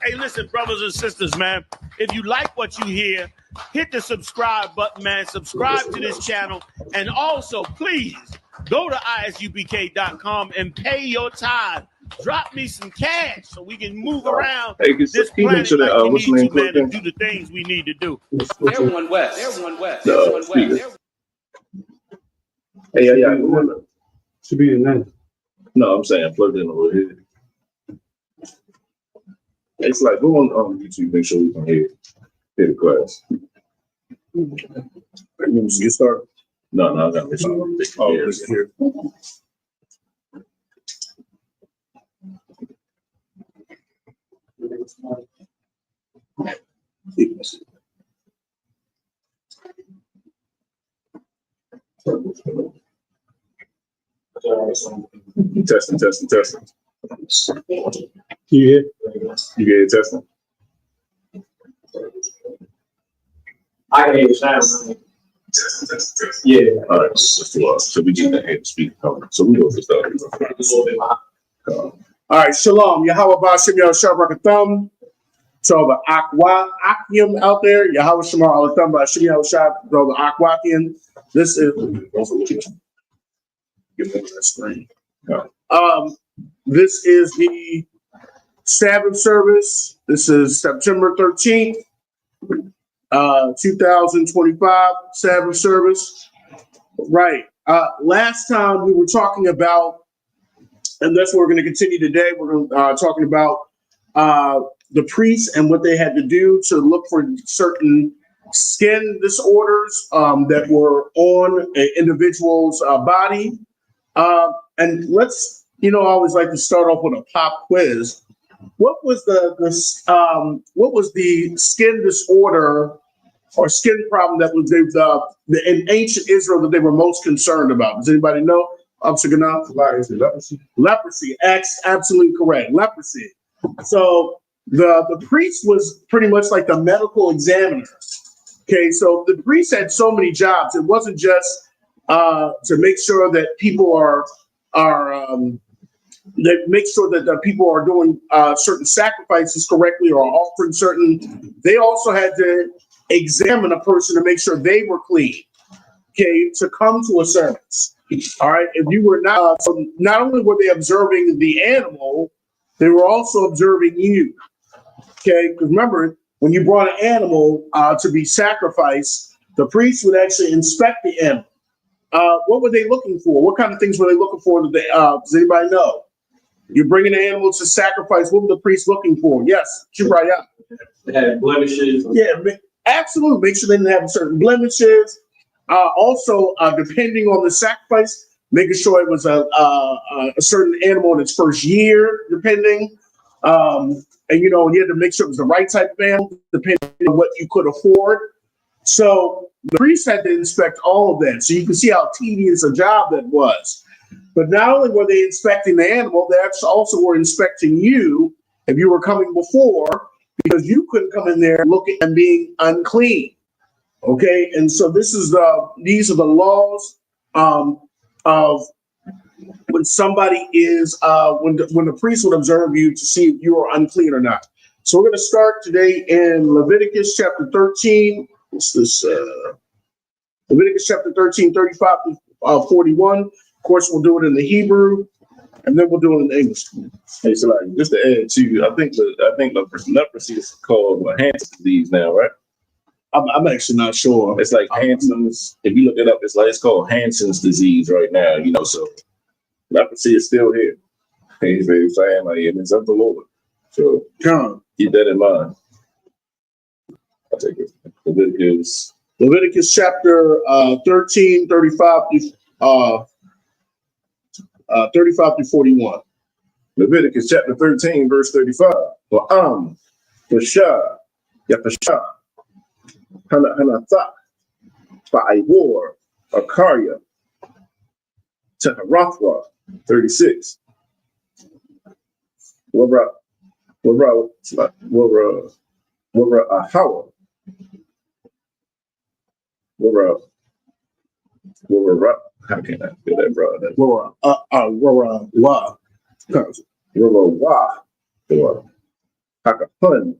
Hey, listen, brothers and sisters, man. If you like what you hear, hit the subscribe button, man. Subscribe to this channel. And also, please, go to isubk.com and pay your tithe. Drop me some cash so we can move around this planet like we need to, man, and do the things we need to do. Everyone west. Everyone west. Everyone west. Hey, yeah. Should be the name. No, I'm saying plug in over here. It's like go on YouTube, make sure we can hear the class. Get started. No, I got this. Oh, listen here. Testing. You hear? You get it testing? I can hear you sound. Testing. Yeah. All right, so we get the head speaker covered. So we go for stuff. All right, shalom. Yahweh Bashim Yahushua Barakathum. To all the Akim out there, Yahweh Shemar Alatham Bashim Yahushua, brother Akwakian. This is give me that screen. This is the Sabbath service. This is September 13th, 2025 Sabbath service. Right. Last time we were talking about, and that's what we're going to continue today. We're talking about the priests and what they had to do to look for certain skin disorders that were on an individual's body. And let's, I always like to start off with a pop quiz. What was the skin disorder or skin problem that was in ancient Israel that they were most concerned about? Does anybody know? Leprosy. Leprosy. Absolutely correct. Leprosy. So the priest was pretty much like the medical examiner. Okay, so the priest had so many jobs. It wasn't just to make sure that people make sure that the people are doing certain sacrifices correctly or offering certain. They also had to examine a person to make sure they were clean. Okay, to come to a service. All right, if you were not, so not only were they observing the animal, they were also observing you. Okay, because remember, when you brought an animal to be sacrificed, the priest would actually inspect the animal. What were they looking for? What kind of things were they looking for? Does anybody know? You're bringing an animal to sacrifice. What were the priests looking for? Yes, Chibraya. They had blemishes. Yeah, absolutely. Make sure they didn't have certain blemishes. Also, depending on the sacrifice, making sure it was a certain animal in its first year, depending. And you had to make sure it was the right type of animal, depending on what you could afford. So the priest had to inspect all of that. So you can see how tedious a job that was. But not only were they inspecting the animal, they also were inspecting you if you were coming before, because you couldn't come in there looking and being unclean. Okay, and so these are the laws of when somebody is when the priest would observe you to see if you are unclean or not. So we're going to start today in Leviticus chapter 13. What's this? Leviticus chapter 13, 35 to 41. Of course, we'll do it in the Hebrew, and then we'll do it in the English. Hey, so like, just to add to, I think leprosy is called Hansen's disease now, right? I'm actually not sure. It's like Hansen's. If you look it up, it's called Hansen's disease right now. So leprosy is still here. He's saying like it's of the Lord. So keep that in mind. I'll take it. Leviticus chapter 13, 35 to 41. Leviticus chapter 13, verse 35. Pasha, Yapasha, Hanatha, Fa'ivor, Akaria, Teharathwa, 36. Wabra Ahawa. How can I feel that, bro? Hakahun,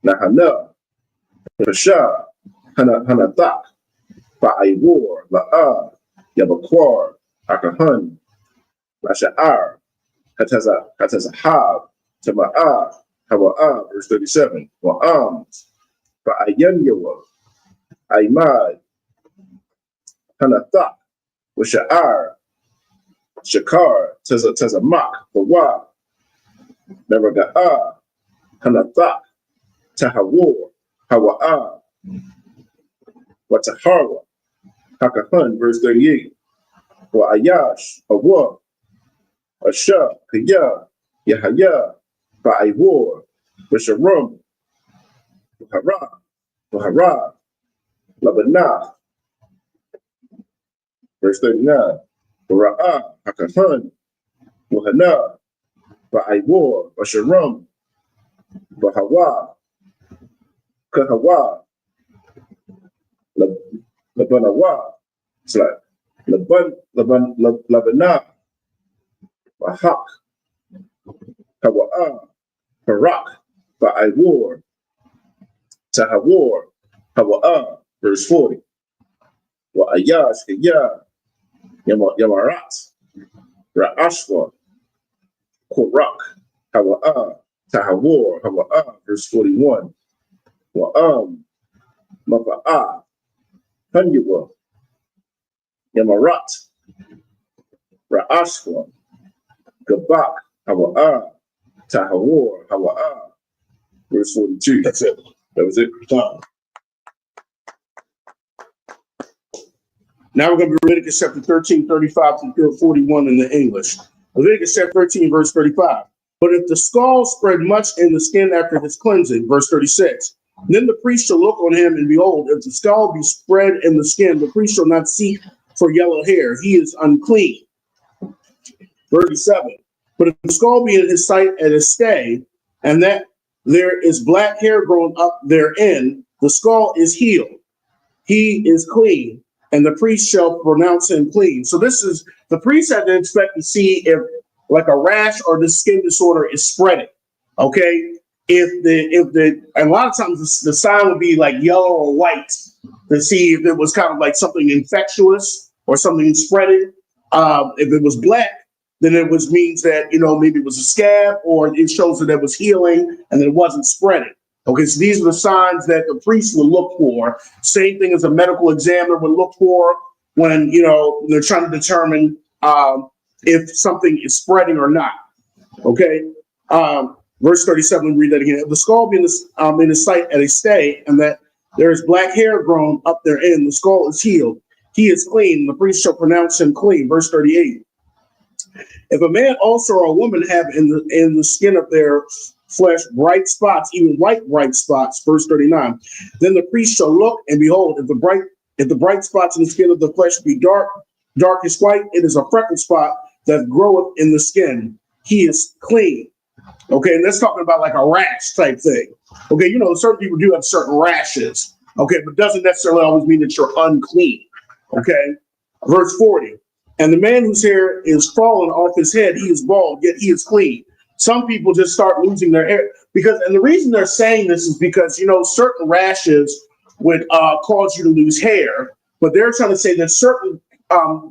Nahana, Pasha, Hanathak, Ba'aiwar, La'a, Yabakwar, Hakahun, Lasha'ar, Hatazahab, Tama'a, Hawa'a, verse 37. Wa'am, Ba'ayanyawa, Aimad, Hanathak, Washa'ar, Shakar, Tazamak, Bawa, Naraga'a, Hanathak, Tahawar, Hawa'a, Watahara, Hakahun, verse 38. Wa'ayash, Awa, Asha, Kaya, Yahaya, Ba'aiwar, Basharum, Buhara, Labanah, verse 39. Bara'ah, Hakahun, Wahana, Ba'aiwar, Basharum, Bahawa, Kahawa, Labanawa, it's like Labanah, Bahak, Hawa'a, Barak, Ba'aiwar, Tahawar, Hawa'a, verse 40. Wa'ayash, Kaya, Yamarat, Ra'ashwa, Korak, Hawa'a, Tahawar, Hawa'a, verse 41. Wa'am, Mapa'a, Hanyawa, Yamarat, Ra'ashwa, Gabak, Hawa'a, Tahawar, Hawa'a, verse 42. That's it. That was it. Now we're going to be Leviticus chapter 13, 35 through 41 in the English. Leviticus chapter 13, verse 35. But if the skull spread much in the skin after his cleansing, verse 36, then the priest shall look on him, and behold, if the skull be spread in the skin, the priest shall not seek for yellow hair. He is unclean. 37. But if the skull be in his sight at his stay, and that there is black hair grown up therein, the skull is healed. He is clean, and the priest shall pronounce him clean. So this is, the priest had to inspect to see if like a rash or the skin disorder is spreading. Okay. And a lot of times the sign would be like yellow or white to see if it was kind of like something infectious or something spreading. If it was black, then it means that, maybe it was a scab, or it shows that it was healing and that it wasn't spreading. Okay, so these are the signs that the priest would look for. Same thing as a medical examiner would look for when, they're trying to determine if something is spreading or not. Okay, verse 37, read that again. If the skull be in the sight at a stay, and that there is black hair grown up therein, the skull is healed. He is clean, the priest shall pronounce him clean. Verse 38. If a man also or a woman have in the skin of their flesh bright spots, even white bright spots, verse 39, then the priest shall look, and behold, if the bright spots in the skin of the flesh be darkest white, it is a freckle spot that groweth in the skin. He is clean. Okay, and that's talking about like a rash type thing. Okay, certain people do have certain rashes. Okay, but doesn't necessarily always mean that you're unclean. Okay, verse 40. And the man whose hair is fallen off his head, he is bald, yet he is clean. Some people just start losing their hair and the reason they're saying this is because, certain rashes would cause you to lose hair, but they're trying to say that certain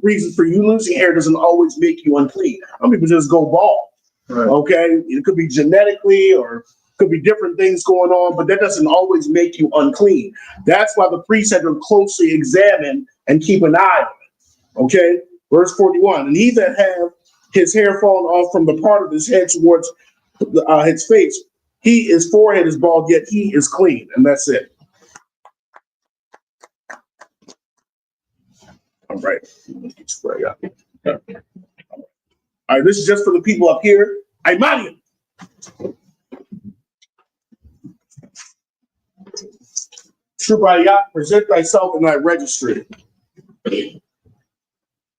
reasons for you losing hair doesn't always make you unclean. Some people just go bald. Right. Okay, it could be genetically or could be different things going on, but that doesn't always make you unclean. That's why the priest had to closely examine and keep an eye on it. Okay, verse 41. And he that have his hair fallen off from the part of his head towards his face, his forehead is bald, yet he is clean. And that's it. All right. All right, this is just for the people up here. Imanium. Shubayat, present thyself in thy registry.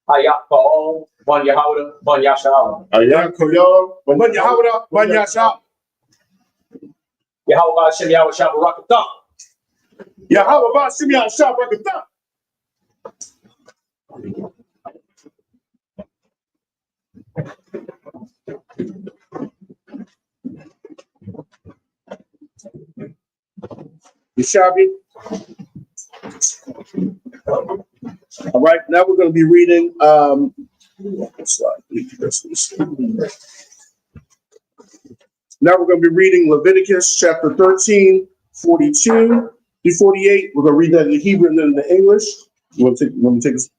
Hayat Ka'al, Ban Yehuda, Ban Yashal. Ayah Koyal, Ban Yehuda, Ban Yashal. Yahweh Shem Yahweh Shabbarakatah. Yahweh Shem Shabbarakatah. Yeshabi. All right, now we're going to be reading. Now we're going to be reading Leviticus chapter 13, 42 through 48. We're going to read that in the Hebrew and then in the English. You want to take us?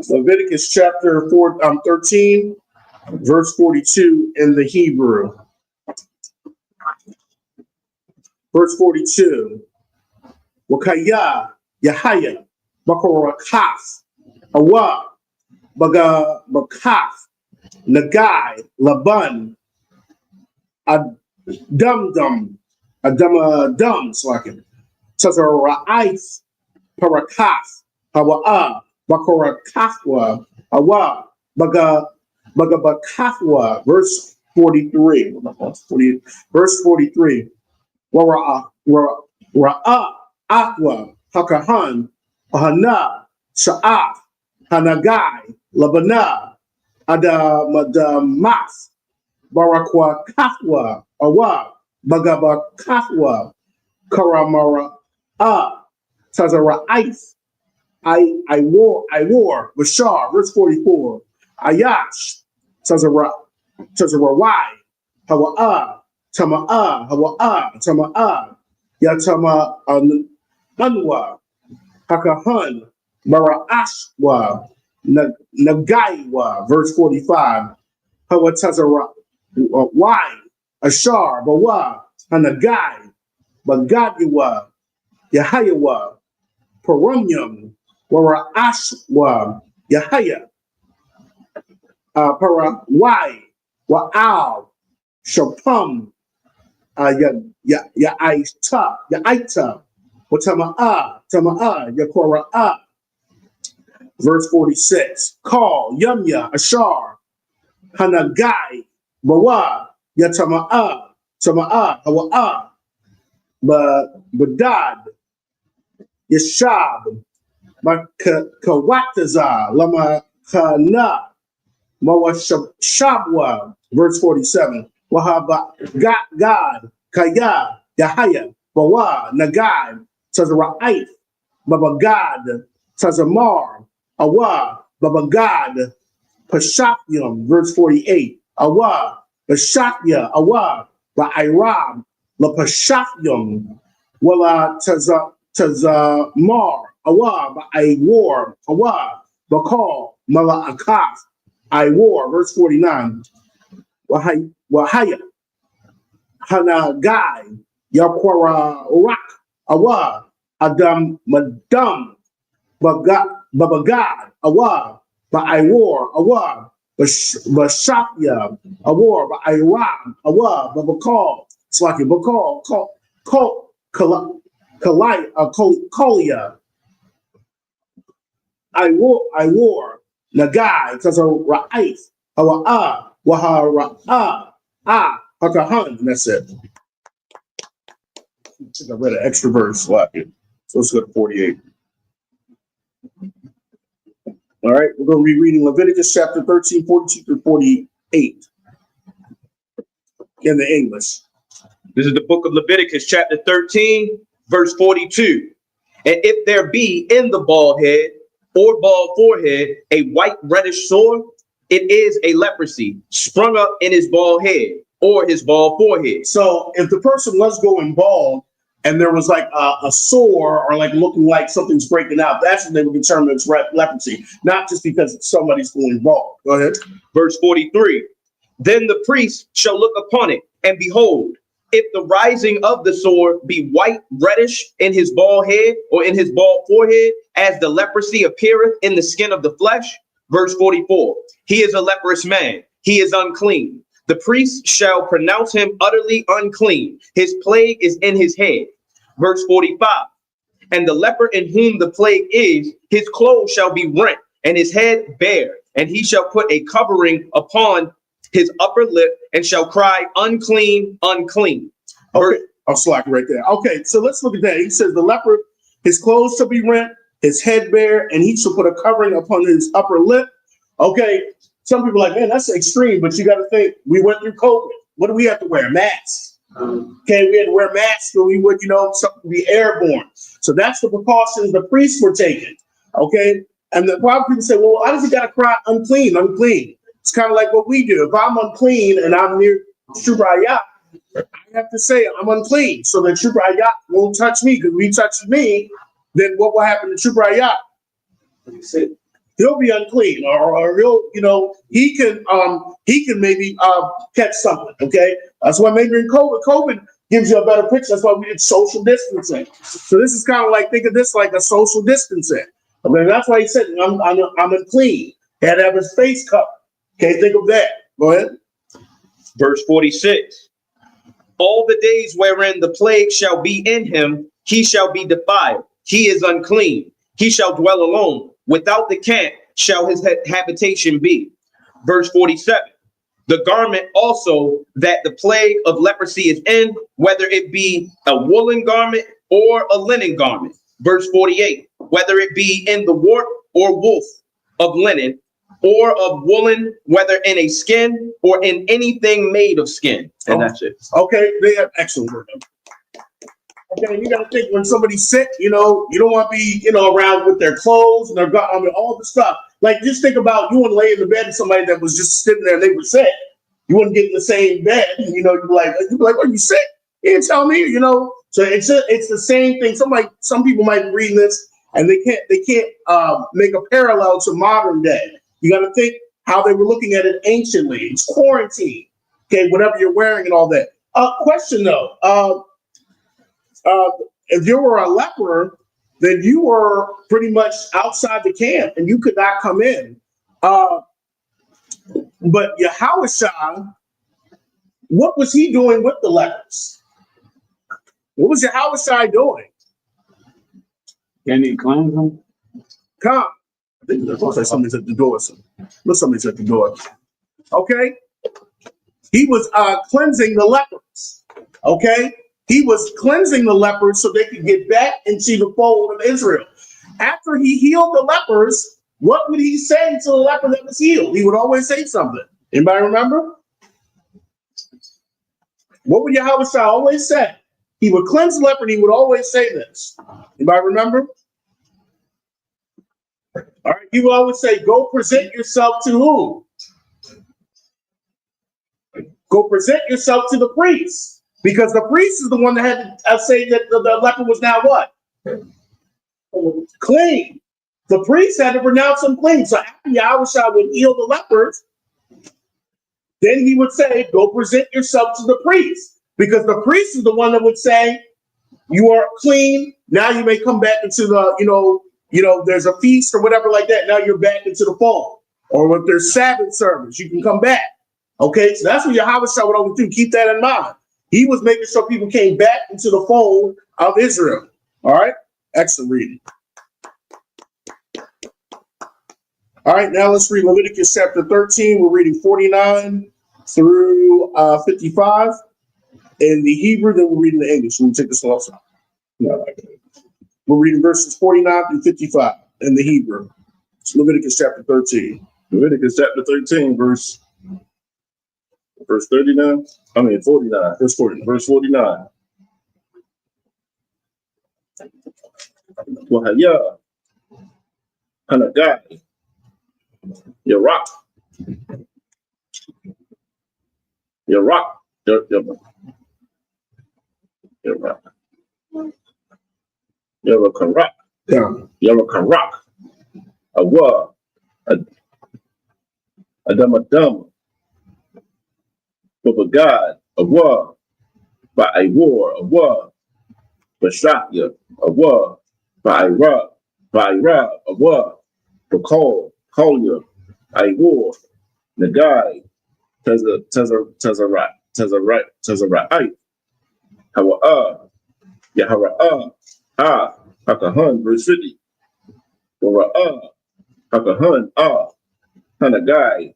Leviticus chapter 13, verse 42 in the Hebrew. Verse 42. Wakaya Yahaya Bakorakaf Awa Baga Bakaf Nagai Laban Adum Adum Slakin Tazara'if Parakaf Hawa'a Bakorakafwa Awa Baga Bakafwa. Verse 43. Verse 43. Ra'a Aqua Hakahan Hana Sha'af Hanagai Labana Adamadamath Barakwa Kafwa Awa Bagaba Kafwa Karamara Tazara'if I wore Bashar. Verse 44. Ayash Tazarawai Hawa'a Tama'a, Hawa'a, Tama'a, Yatama Anwa, Hakahan, Mara'ashwa, Nagaiwa, verse 45, Hawatazara, Wai, Ashar, Bawa, Hanagai, Bagadiwa, Yahayawa, Parunyam, Wara'ashwa, Yahaya, Parawai, Wa'al, Shapam, Ya'aita, Tama'a, Yakora. Verse 46. Call, Yumya, Ashar, Hanagai, Bawa, Yatama'a, Tama'a, Hawa'a, Badad, Yashab, Kawataza, Lama Kana, Mawashabwa. Verse 47. Wahaba God, Kaya, Yahaya, Bawa, Nagai, Tazara'if, Babagad, Tazamar, Awa, Babagad, Pashakyam, verse 48. Awa, Bashakya, Awa, Ba'irab, La Pashakyam, Wala Tazamar, Awa, Ba'awar, Awa, Bakal, Mala Akaf, I war, verse 49. Wahaya, Hanagai, Yakwara Rak, Awa, Adam Madam, Babagad, Awa, Ba'awar, Awa, Bashakya, Awar, Ba'aram, Awa, Babakal, Slaki, Bakal, Kolia, I war, Nagai, Tazara'if, Awa, Wahara, Hakahan, and that's it. I think I read an extra verse. So let's go to 48. All right, we're going to be reading Leviticus chapter 13, 42 through 48 in the English. This is the book of Leviticus, chapter 13, verse 42. And if there be in the bald head or bald forehead a white reddish sore, it is a leprosy sprung up in his bald head or his bald forehead. So if the person was going bald and there was like a sore or like looking like something's breaking out, that's when they would determine it's leprosy, not just because somebody's going bald. Go ahead. Verse 43. Then the priest shall look upon it, and behold, if the rising of the sore be white reddish in his bald head or in his bald forehead, as the leprosy appeareth in the skin of the flesh. Verse 44. He is a leprous man, he is unclean. The priest shall pronounce him utterly unclean. His plague is in his head. Verse 45. And the leper in whom the plague is, his clothes shall be rent, and his head bare, and he shall put a covering upon his upper lip, and shall cry, unclean, unclean. Okay, I'll slack right there. Okay, so let's look at that. He says the leper, his clothes shall be rent, his head bare, and he shall put a covering upon his upper lip. Okay, some people are like, man, that's extreme, but you got to think, we went through COVID. What do we have to wear? Masks. Okay, we had to wear masks so we would, something be airborne. So that's the precautions the priests were taking. Okay, and the problem people say, well, why does he got to cry unclean, unclean? It's kind of like what we do. If I'm unclean and I'm near Shubrayat, I have to say I'm unclean so that Shubrayat won't touch me, because if he touches me, then what will happen to Shubrayat? He'll be unclean, or he'll, he can maybe catch something. Okay, that's why maybe in COVID gives you a better picture. That's why we did social distancing. So this is kind of like, think of this like a social distancing. Okay, that's why he said I'm unclean. He had to have his face covered. Okay, think of that. Go ahead. Verse 46. All the days wherein the plague shall be in him, he shall be defiled. He is unclean. He shall dwell alone. Without the camp shall his habitation be. Verse 47. The garment also that the plague of leprosy is in, whether it be a woolen garment or a linen garment. Verse 48. Whether it be in the warp or woof of linen, or of woolen, whether in a skin or in anything made of skin. And that's it. Okay, they have excellent word. Okay, you got to think when somebody's sick, you don't want to be, around with their clothes and all the stuff. Like, just think about you want to lay in the bed with somebody that was just sitting there and they were sick. You wouldn't get in the same bed. You'd be like, are you sick? You didn't tell me, So it's the same thing. Some people might be reading this and they can't make a parallel to modern day. You got to think how they were looking at it anciently. It's quarantine. Okay, whatever you're wearing and all that. Question though. If you were a leper, then you were pretty much outside the camp and you could not come in. But Yahushua, what was he doing with the lepers? What was Yahushua doing? Can he cleanse them? Come. It looks like somebody's at the door. Look, somebody's at the door. Okay. He was cleansing the lepers. Okay. He was cleansing the lepers so they could get back into the fold of Israel. After he healed the lepers, what would he say to the leper that was healed? He would always say something. Anybody remember? What would Yahushua always say? He would cleanse the leper and he would always say this. Anybody remember? All right, he would always say, go present yourself to who? Go present yourself to the priest. Because the priest is the one that had to say that the leper was now what? Clean. The priest had to pronounce him clean. So after Yahushua would heal the lepers, then he would say, go present yourself to the priest. Because the priest is the one that would say, you are clean. Now you may come back into the, there's a feast or whatever like that. Now you're back into the fold. Or if there's Sabbath service, you can come back. Okay, so that's what Yahushua would always do. Keep that in mind. He was making sure people came back into the fold of Israel. All right, excellent reading. All right, now let's read Leviticus chapter 13. We're reading 49 through 55 in the Hebrew, then we're reading the English. Let me take this also. No, we're reading verses 49 through 55 in the Hebrew. It's Leviticus chapter 13. Leviticus chapter 13, verse 39. 49. Verse 40. Verse 49. Wahaya, Hanagai, Yarak, Yarakarak, Yarakarak, Awa, Adamadam, Babagad, Awa, Ba'awar, Awa, Bashakya, Awa, Ba'ira, Awa, Bakal, Kolya, Iwar, Nagai, Tazarite, Hawa, Yahara, Hakahan, verse 50. Wara, Hakahan, Hanagai,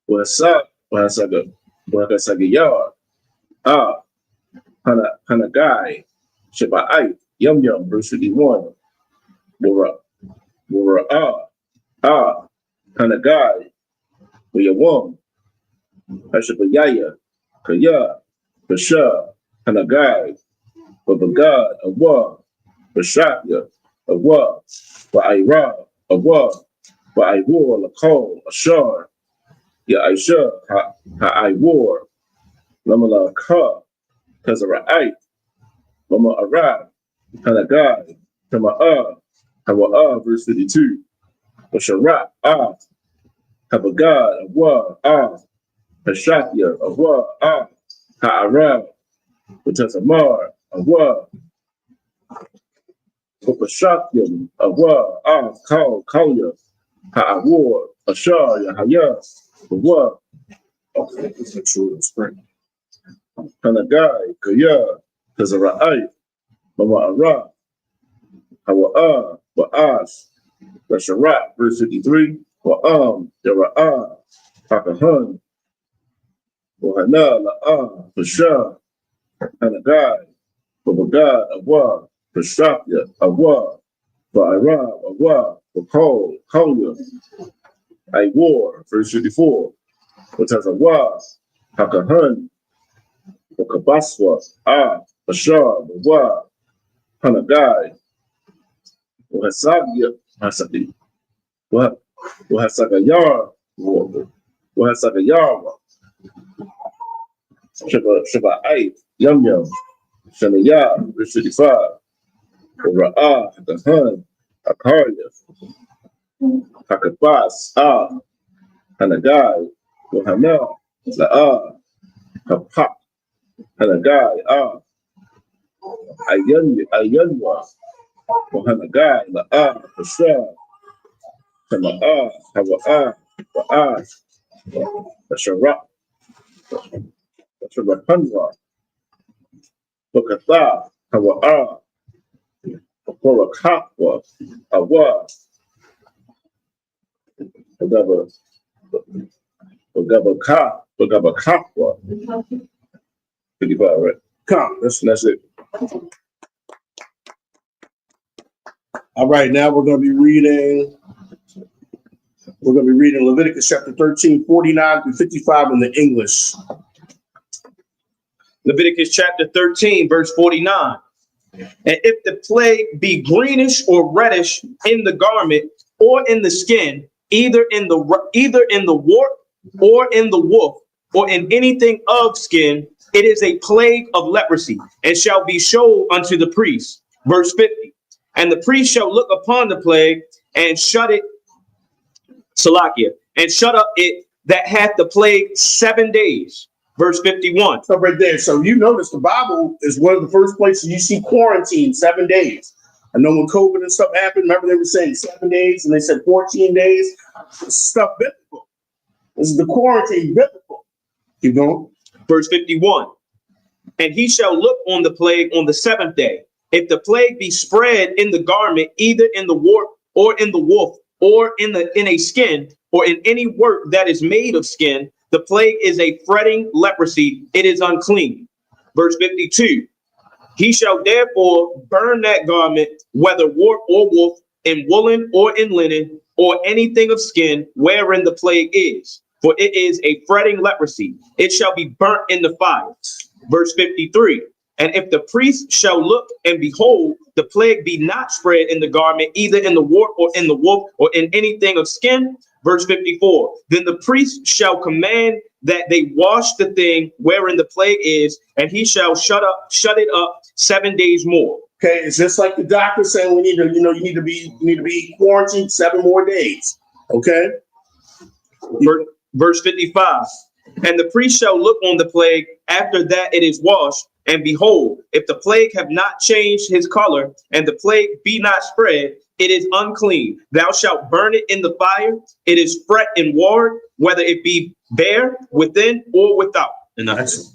Wahasagayar, Hanagai, Shaba'ai, Yum, verse 51. Wara, Hanagai, Yawam, Hashabaya, Kaya, Basha, Hanagai, Babagad, Awa, Bashaya, Awa, Ba'ira, Awa, Ba'ivor, Lakol, Ashar, Ya Aisha, Ha'aiwar, Lamala Ka, Kazara'ai, Mama Arab, Hanagai, Tama'a, Hawa'a, verse 52, Basharat, Habagad, Awa, Hashakia, Awa, Ha'arab, Batasamar, Awa, Upashakyam, Awa, Kauya, Ha'awar, Ashar, Yahaya, Awa, okay, this is true in spring. Hanagai, Kaya, Kazara'ai, Mama Ara, Hawa'a, Wa'as, Basharat, verse 53, Wa'am, Yara'a, Hakahan, Wahana, La'a, Basha, Hanagai, Babagad, Awa, Bashakya, Awa, Ba'ira, Awa, Bakol, Kauya, Iwar, verse 54, Watazawa, Hakahan, Wakabaswa, Bashar, Bawa, Hanagai, Wahasagya, Hasaki, Wahasagayar, Wahasagayar, Shaba'ai, Yum Yum, Shanaya, verse 55, Ra'ah, Hakahan, Akarya, Hakabas, Hanagai, Wahana, La'ah, Hapak, Hanagai, Ayanwa, Wahanagai, La'ah, Hashah, Hama'ah, Hawa'ah, Wa'ah, Hasharah, Hasharah, Wakatha, Hawa'ah, Warakakwa, Awa, Wagabakakwa. 55, right? Come. That's it. All right, now we're going to be reading Leviticus chapter 13, 49 through 55 in the English. Leviticus chapter 13, verse 49. And if the plague be greenish or reddish in the garment or in the skin, either in the wart or in the woof or in anything of skin, it is a plague of leprosy, and shall be showed unto the priest. Verse 50. And the priest shall look upon the plague and shut it, Salakia, and shut up it that hath the plague 7 days. Verse 51. So right there. So you notice the Bible is one of the first places you see quarantine 7 days. I know when COVID and stuff happened, remember they were saying 7 days and they said 14 days. Stuff biblical. This is the quarantine biblical. Keep going. Verse 51. And he shall look on the plague on the 7th day. If the plague be spread in the garment, either in the wart or in the woof, or in a skin, or in any work that is made of skin, the plague is a fretting leprosy. It is unclean. Verse 52. He shall therefore burn that garment, whether wart or woof, in woolen or in linen, or anything of skin, wherein the plague is. For it is a fretting leprosy. It shall be burnt in the fire. Verse 53. And if the priest shall look and behold, the plague be not spread in the garment, either in the wart or in the woof, or in anything of skin. Verse 54. Then the priest shall command that they wash the thing wherein the plague is, and he shall shut it up 7 days more. Okay, it's just like the doctor saying we need to, you need to be quarantined 7 more days. Okay. Verse 55. And the priest shall look on the plague after that it is washed, and behold, if the plague have not changed his color, and the plague be not spread, it is unclean. Thou shalt burn it in the fire. It is fret and ward, whether it be bare within or without. And that's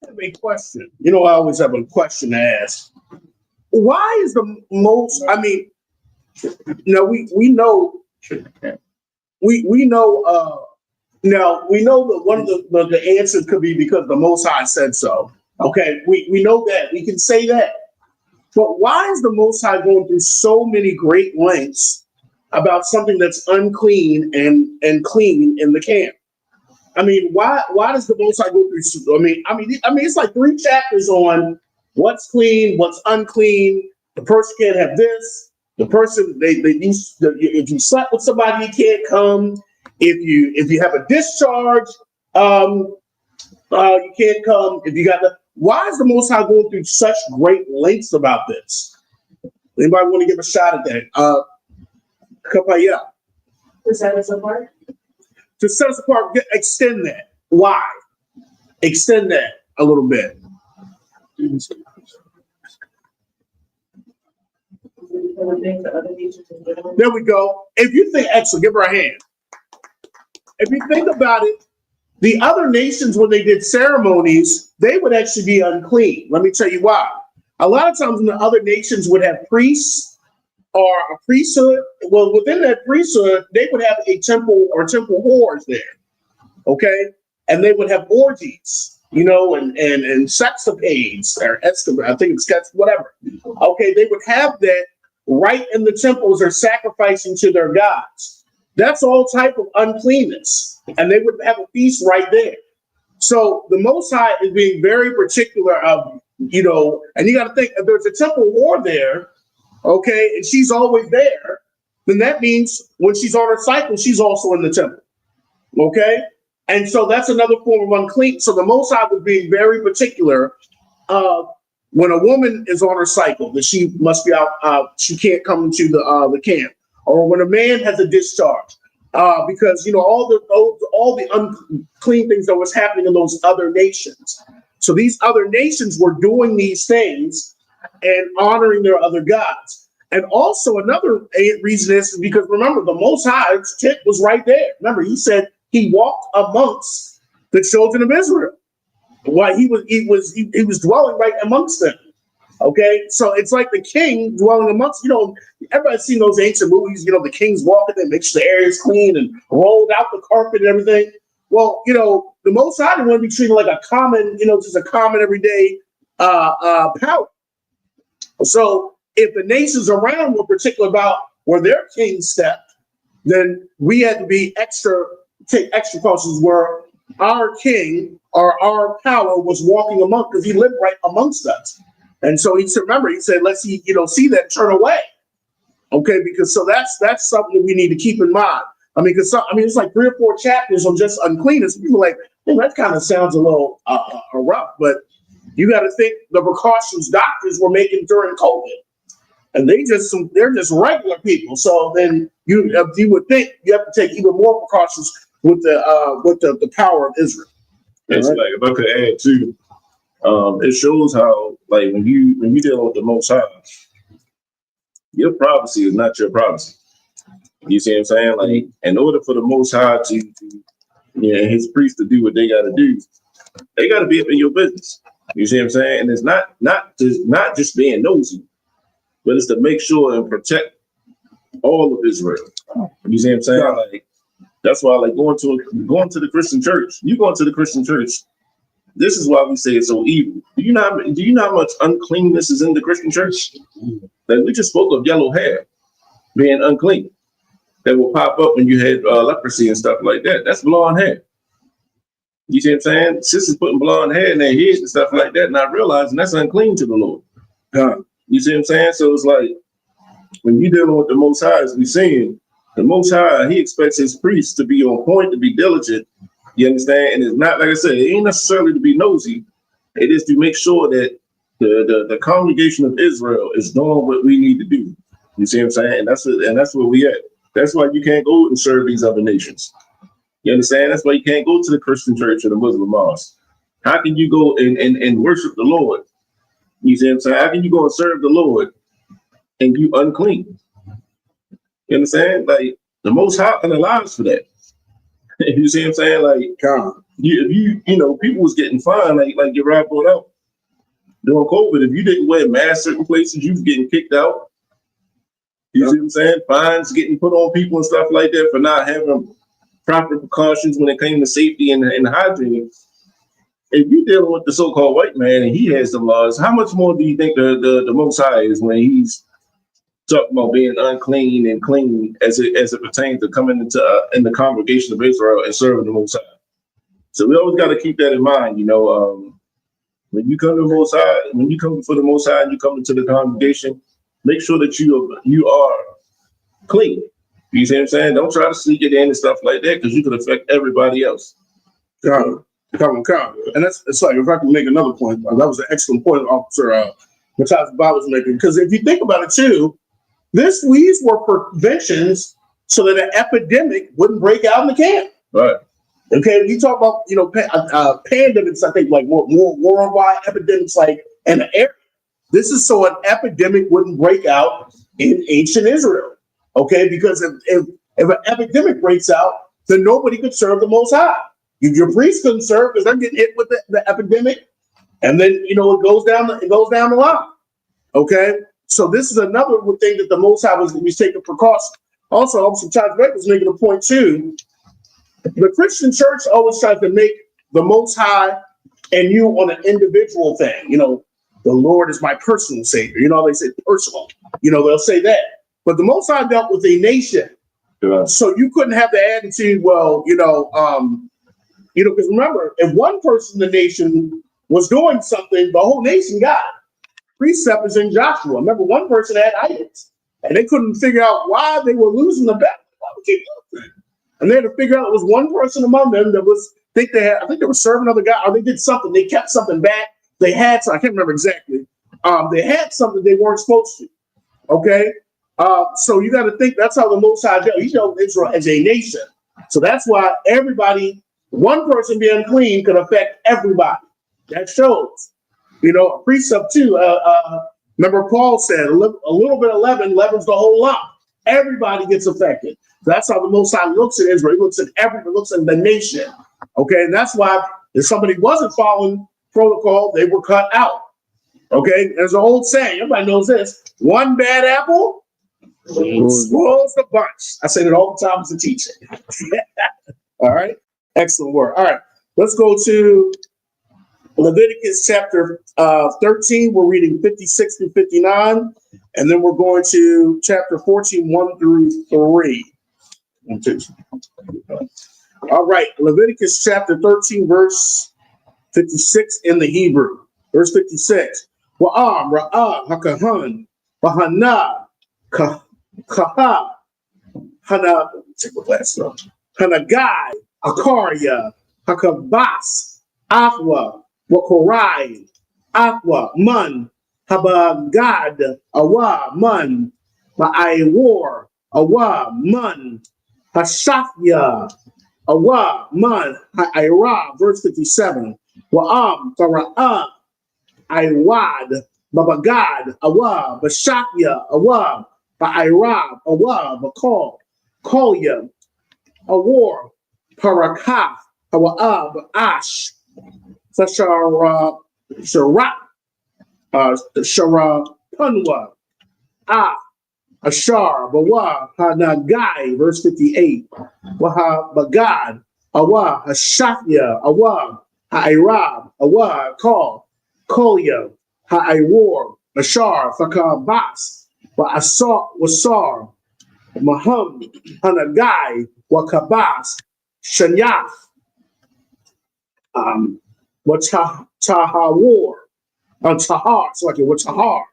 a question. I always have a question to ask. Why is the most? I mean, we know. We know. Now we know that one of the answers could be because the Most High said so. Okay, we know that. We can say that. But why is the Most High going through so many great lengths about something that's unclean and clean in the camp. I mean, why does the Most High go through? I mean, it's like 3 chapters on what's clean, what's unclean. The person can't have this. The person if you slept with somebody, you can't come. If you have a discharge, you can't come. If you got the why is the Most High going through such great lengths about this? Anybody want to give a shot at that? Kapaya. To set us apart. To set us apart, extend that. Why? Extend that a little bit. There we go. If you think, excellent, give her a hand. If you think about it, the other nations, when they did ceremonies, they would actually be unclean. Let me tell you why. A lot of times when the other nations would have priests or a priesthood, well, within that priesthood, they would have a temple or temple whores there, okay? And they would have orgies, you know, and sexapades, or I think it's whatever. Okay, they would have that right in the temples or sacrificing to their gods. That's all type of uncleanness. And they would have a feast right there. So the Most High is being very particular of, you know, and you got to think if there's a temple whore there, okay, and she's always there, then that means when she's on her cycle, she's also in the temple. Okay? And so that's another form of unclean. So the Most High was being very particular when a woman is on her cycle, that she must be out, she can't come to the camp. Or when a man has a discharge, because you know all the unclean things that was happening in those other nations. So these other nations were doing these things and honoring their other gods. And also another reason is because remember the Most High's tent was right there. Remember he said he walked amongst the children of Israel. Why he was dwelling right amongst them. Okay, so it's like the king dwelling amongst, you know, everybody's seen those ancient movies, you know, the king's walking and makes sure the area is clean and rolled out the carpet and everything. Well, you know, the Most High didn't want to be treated like a common, you know, just a common everyday power. So if the nations around were particular about where their king stepped, then we had to be take extra precautions where our king or our power was walking among, because he lived right amongst us. And so he said, remember, he said, let's see, you know, see that turn away. Okay, because so that's something we need to keep in mind. I mean, because it's like 3 or 4 chapters on just uncleanness. People are like, hey, that kind of sounds a little rough, but you got to think the precautions doctors were making during COVID, and they're just regular people. So then you would think you have to take even more precautions with the power of Israel. It's right? Like if I could add too. It shows how, like, when you deal with the Most High, your prophecy is not your prophecy. You see what I'm saying? Like, in order for the Most High to his priests to do what they got to do, they got to be up in your business. You see what I'm saying? And it's not just being nosy, but it's to make sure and protect all of Israel. You see what I'm saying? Yeah. Like, that's why, like, going to the Christian church. You going to the Christian church. This is why we say it's so evil. Do you know how much uncleanness is in the Christian church? Like we just spoke of yellow hair being unclean. That will pop up when you had leprosy and stuff like that. That's blonde hair. You see what I'm saying? Sisters putting blonde hair in their heads and stuff like that, not realizing that's unclean to the Lord. You see what I'm saying? So it's like when you're dealing with the Most High, as we're saying, the Most High, he expects his priests to be on point, to be diligent. You understand? And it's not, like I said, it ain't necessarily to be nosy. It is to make sure that the congregation of Israel is doing what we need to do. You see what I'm saying? And that's where we at. That's why you can't go and serve these other nations. You understand? That's why you can't go to the Christian church or the Muslim mosque. How can you go and worship the Lord? You see what I'm saying? How can you go and serve the Lord and you unclean? You understand? Like the Most High allows for that. You see what I'm saying? Like, you know, people was getting fined, like your Rob brought out during COVID. If you didn't wear masks certain places, you was getting kicked out. You see what I'm saying? Fines getting put on people and stuff like that for not having proper precautions when it came to safety and hygiene. If you're dealing with the so-called white man and he has the laws, how much more do you think the Most High is when he's talking about being unclean and clean as it pertains to coming into in the congregation of Israel and serving the Most High. So we always got to keep that in mind. When you come to the Most High, when you come before the Most High and you come into the congregation, make sure that you are clean. You see what I'm saying? Don't try to sneak it in and stuff like that, because you could affect everybody else. Come. And it's like, if I can make another point, that was an excellent point, Officer Matthias Bob was making. Because if you think about it too, these were preventions so that an epidemic wouldn't break out in the camp. Right. Okay, you talk about pandemics, I think, like more worldwide epidemics, like in the area. This is so an epidemic wouldn't break out in ancient Israel. Okay, because if an epidemic breaks out, then nobody could serve the Most High. Your priests couldn't serve because they're getting hit with the epidemic, and then it goes down the line. Okay, so this is another thing that the Most High was taking precaution. Also, Officer Charles Beck was making a point too. The Christian church always tries to make the Most High and you on an individual thing. The Lord is my personal Savior. They say personal. They'll say that. But the Most High dealt with a nation. Yeah. So you couldn't have the attitude, because remember, if one person in the nation was doing something, the whole nation got it. Precept is in Joshua. Remember, one person had idols, and they couldn't figure out why they were losing the battle. Why would keep losing? And they had to figure out it was one person among them that I think they were serving other guy, or they did something. They kept something back. They had I can't remember exactly. They had something they weren't supposed to. Okay. So you got to think that's how the Most High dealt. He dealt with Israel as a nation. So that's why one person being unclean could affect everybody. That shows, a precept too. Remember Paul said a little bit of leaven leavens the whole lump. Everybody gets affected. That's how the Most High looks at Israel. He looks at everyone, looks at the nation. Okay, and that's why if somebody wasn't following protocol, they were cut out. Okay, there's an old saying. Everybody knows this: one bad apple spoils the bunch. I say it all the time as a teacher. All right, excellent work. All right, let's go to Leviticus chapter 13. We're reading 56 through 59, and then we're going to chapter 14, 1 through 3. All right, Leviticus chapter 13, verse 56 in the Hebrew. Verse 56. Wa'am, ra'ah, hakahan, bahana, kaha, hana, take my glasses off, hanagai, akaria, hakabas, afwa, wakorai, afwa, man, habagad, awa, man, ma'aiwar, awa, man, hashafya, awa, man, ha'ira, verse 57. Wa'am, fara'ah, Aiwad, Babagad, Awa, Bashakya, Awa, Ba'irab, Awa, Bakal, Kolya, Awar, Parakaf, Awa, Ash, Sashara, Sharat, Shara, Punwa, Ashar, Bawa, Hanagai, verse 58, Waha, Bagad, Awa, Hashafya, Awa, Ha'irab, Awa, Kal, Kolya, Ha'aiwar, Ashar, Fakabas, Wasar, Maham, Hanagai, Wakabas, Shanyaf, Watahawar, Tahar, so like Watahar.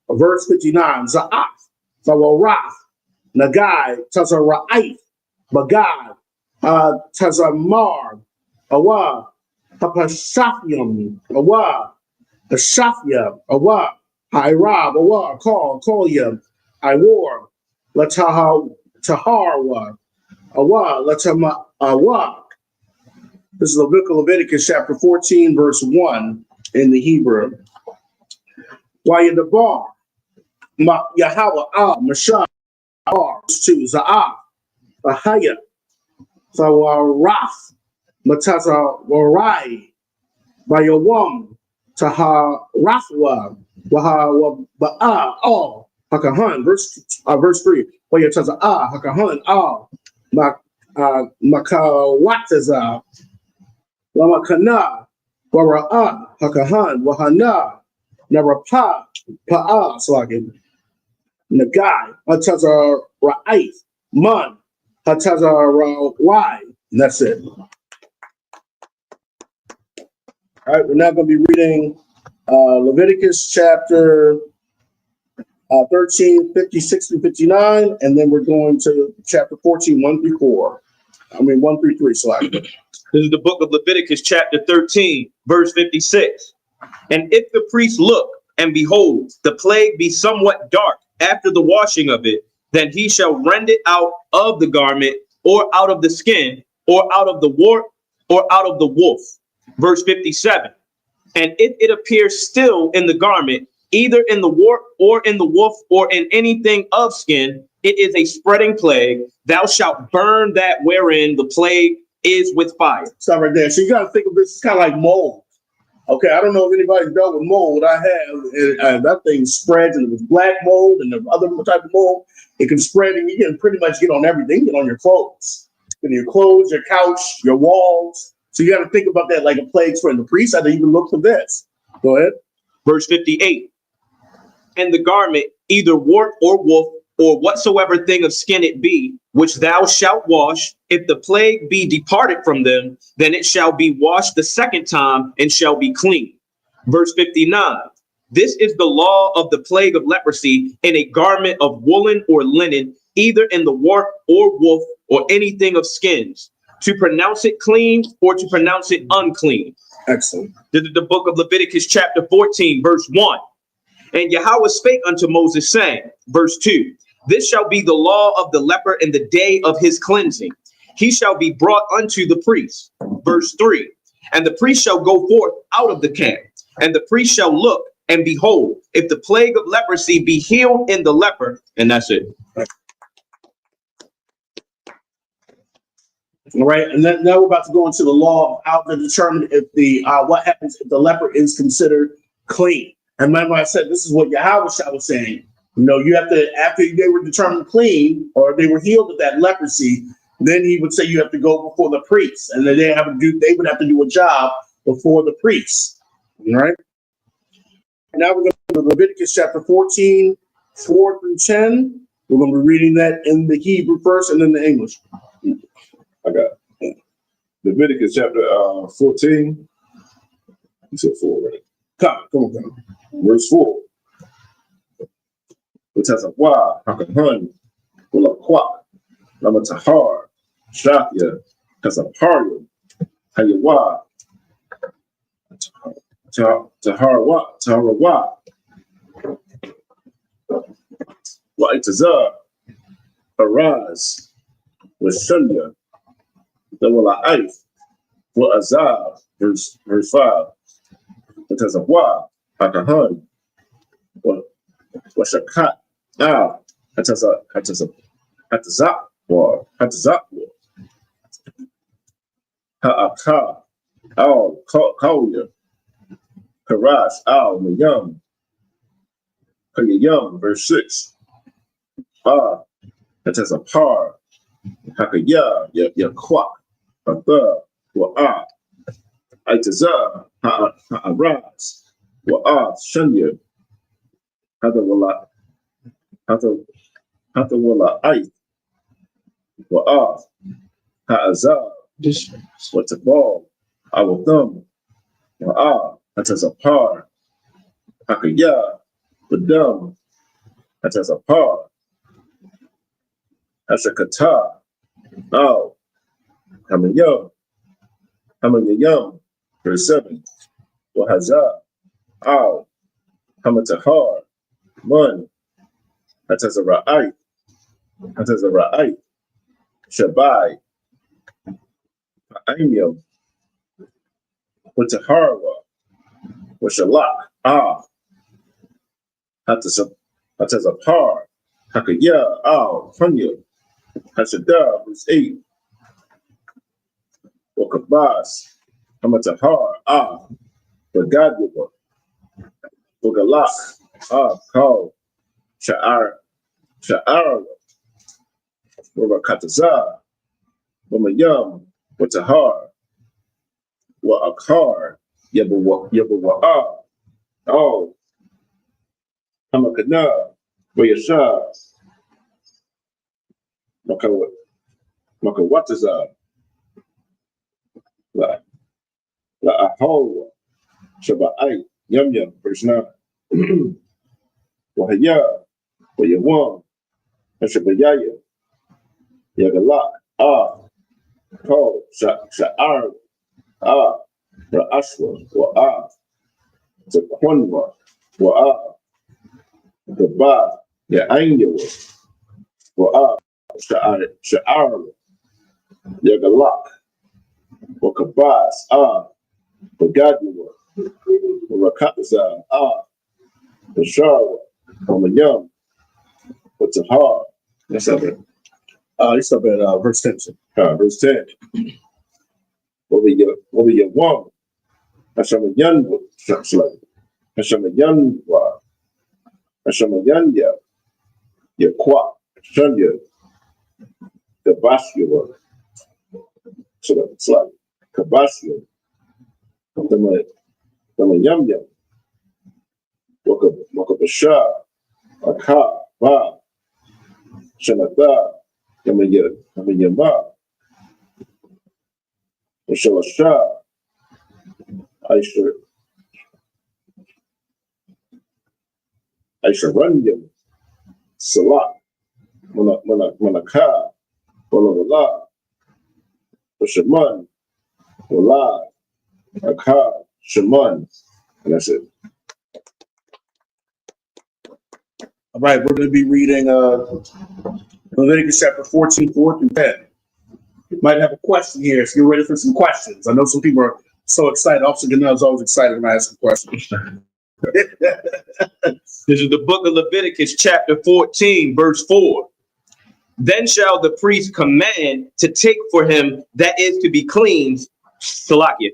Verse 59, Za'af, Zawaraf, Nagai, Tazara'if, Bagad, Tazamar, Awa, Hapashafyam, Awa, Hashafya, Awa, Hairab, Awa, Kolya, Iwar, Taharwa, Awa, Latama, Awa. This is Leviticus chapter 14, verse 1 in the Hebrew. Wayadabar, Yahweh, Mashah, verse 2, Za'af, Ahaya, Zawaraf, Mataza Warai, Bayawam, Taha Rathwa, Waha Ba'a, all, Hakahan, verse 3, Wayataza Hakahan, all, Makawataza, Wamakana, Wara'a, Hakahan, Wahana, Narapa, Pa'a, Slagin, Nagai, Hatazar Ra'ith, Man, Hatazar Y. And that's it. All right, we're now going to be reading Leviticus chapter 13, 56 through 59, and then we're going to chapter 14, 1 through 4. 1 through 3, slide. This is the book of Leviticus, chapter 13, verse 56. And if the priest look, and behold, the plague be somewhat dark after the washing of it, then he shall rend it out of the garment, or out of the skin, or out of the wart, or out of the woof. Verse 57. And if it appears still in the garment, either in the wart, or in the woof, or in anything of skin, it is a spreading plague. Thou shalt burn that wherein the plague is with fire. Stop right there. So you got to think of this kind of like mold. Okay, I don't know if anybody's dealt with mold. I have, and that thing spreads, and it was black mold and the other type of mold. It can spread, and you can pretty much get on everything. Get on your clothes, your couch, your walls. So you got to think about that like a plague spread. The priest had to even look for this. Go ahead. Verse 58. And the garment, either wart or woof, or whatsoever thing of skin it be, which thou shalt wash, if the plague be departed from them, then it shall be washed the second time and shall be clean. Verse 59. This is the law of the plague of leprosy in a garment of woolen or linen, either in the wart or woof, or anything of skins, to pronounce it clean or to pronounce it unclean. Excellent. This is the book of Leviticus, chapter 14, verse 1. And Yahweh spake unto Moses, saying, verse 2, this shall be the law of the leper in the day of his cleansing. He shall be brought unto the priest. Verse 3, and the priest shall go forth out of the camp, and the priest shall look, and behold, if the plague of leprosy be healed in the leper, and that's it. All right, and then now we're about to go into the law of how to determine if the what happens if the leper is considered clean. And remember, I said this is what Yahweh was saying. You know, you have to, after they were determined clean or they were healed of that leprosy, then he would say you have to go before the priest, and then they would have to do a job before the priest. All right. Now we're going to Leviticus chapter 14, 4 through 10. We're going to be reading that in the Hebrew first and then the English. I got it. Leviticus chapter 14. You said 4, right? Come on. Verse 4. Which has a wa, hakahan, ulaqua, lamatahar, shafia, has a pario, hayawa, taharawa, wa itazar, araz, with shunya, the wala aif, wa azab, verse 5. It has a wa, hakahan, wa shakat. Now, hatazak war, ha'aka, al kauya, karash, al mayam, kayayam, verse 6. Hatazapar, hakaya, yakwak, hatha, wa'a, itazah, ha'araz, wa'a, shanya, hatawala. Hata wala ay wa ha'azar wa tabal awatham wa hatazapar hakaya badam hatazapar hashakata al hamayam verse 7 wa hazar al hamatahar man Hatazara'ai, Shabai, Ha'aimyo, Wataharwa, Washalak, Hatazapar, Hakaya, Punyo, Hashada, verse 8, Wakabas, Hamatahar, Bagadwa, Wagalak, Kal, Sha'ar, Warakataza, Wamayam, Watahar, Wa'akar, Yabawa'a, Hamakana, But Yasha, maka what is la ahol shabai yum verse 9. Wahaya, Wayawam, Hashabayaya, Yagala, Ko, Sha'ar, Ra'ashwa, Wa'a, Zaquanwa, Wa'a, Gaba, Ya'anyawa, Wa'a, Sha'ar, Yagalak, Wakabas, Bagadiwa, Rakataza, Bashar, Omayam, what's a hard? That's up it. It's up at verse 10. Verse 10. What be your one? Hashamayan, Hashamayan, Hashamayan, ya kwa, Shanya, the Basya, so it's like Kabasya, the Yam Yam, Wakabasha, Aka, Ba, Shanata, Yamayama, Shalasha, Aisharanyam, Salah, Manaka, Wala, Shaman, Wala, Aka, Shaman, and that's it. All right, we're going to be reading Leviticus chapter 14, 4 through 10. You might have a question here if you're ready for some questions. I know some people are so excited. Officer Ganell is always excited when I ask him questions. This is the book of Leviticus, chapter 14, verse 4. Then shall the priest command to take for him that is to be cleansed,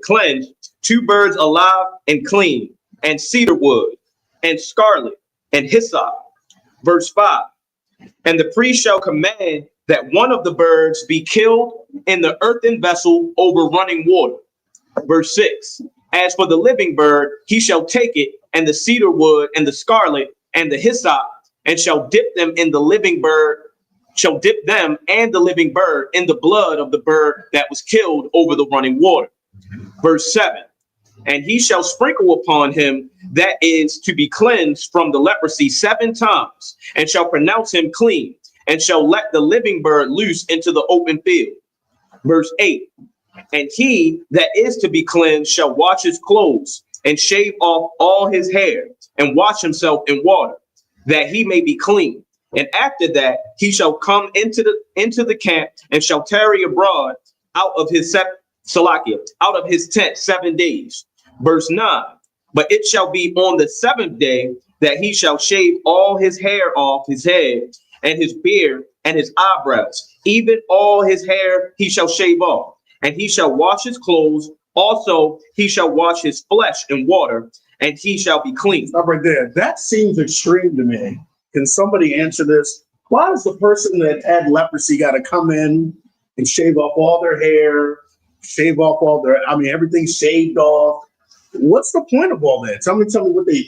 cleansed, 2 birds alive and clean, and cedar wood, and scarlet, and hyssop. Verse 5. And the priest shall command that one of the birds be killed in the earthen vessel over running water. Verse 6. As for the living bird, he shall take it, and the cedar wood, and the scarlet, and the hyssop, and shall dip them and the living bird in the blood of the bird that was killed over the running water. Verse 7. And he shall sprinkle upon him that is to be cleansed from the leprosy 7 times, and shall pronounce him clean, and shall let the living bird loose into the open field. Verse 8. And he that is to be cleansed shall wash his clothes, and shave off all his hair, and wash himself in water, that he may be clean. And after that he shall come into the camp, and shall tarry abroad out of his tent 7 days. Verse 9. But it shall be on the 7th day that he shall shave all his hair off his head, and his beard, and his eyebrows, even all his hair he shall shave off. And he shall wash his clothes. Also he shall wash his flesh in water, and he shall be clean. Stop right there. That seems extreme to me. Can somebody answer this? Why does the person that had leprosy got to come in and shave off all their hair, shave off all their, everything's shaved off? What's the point of all that? Tell me what they,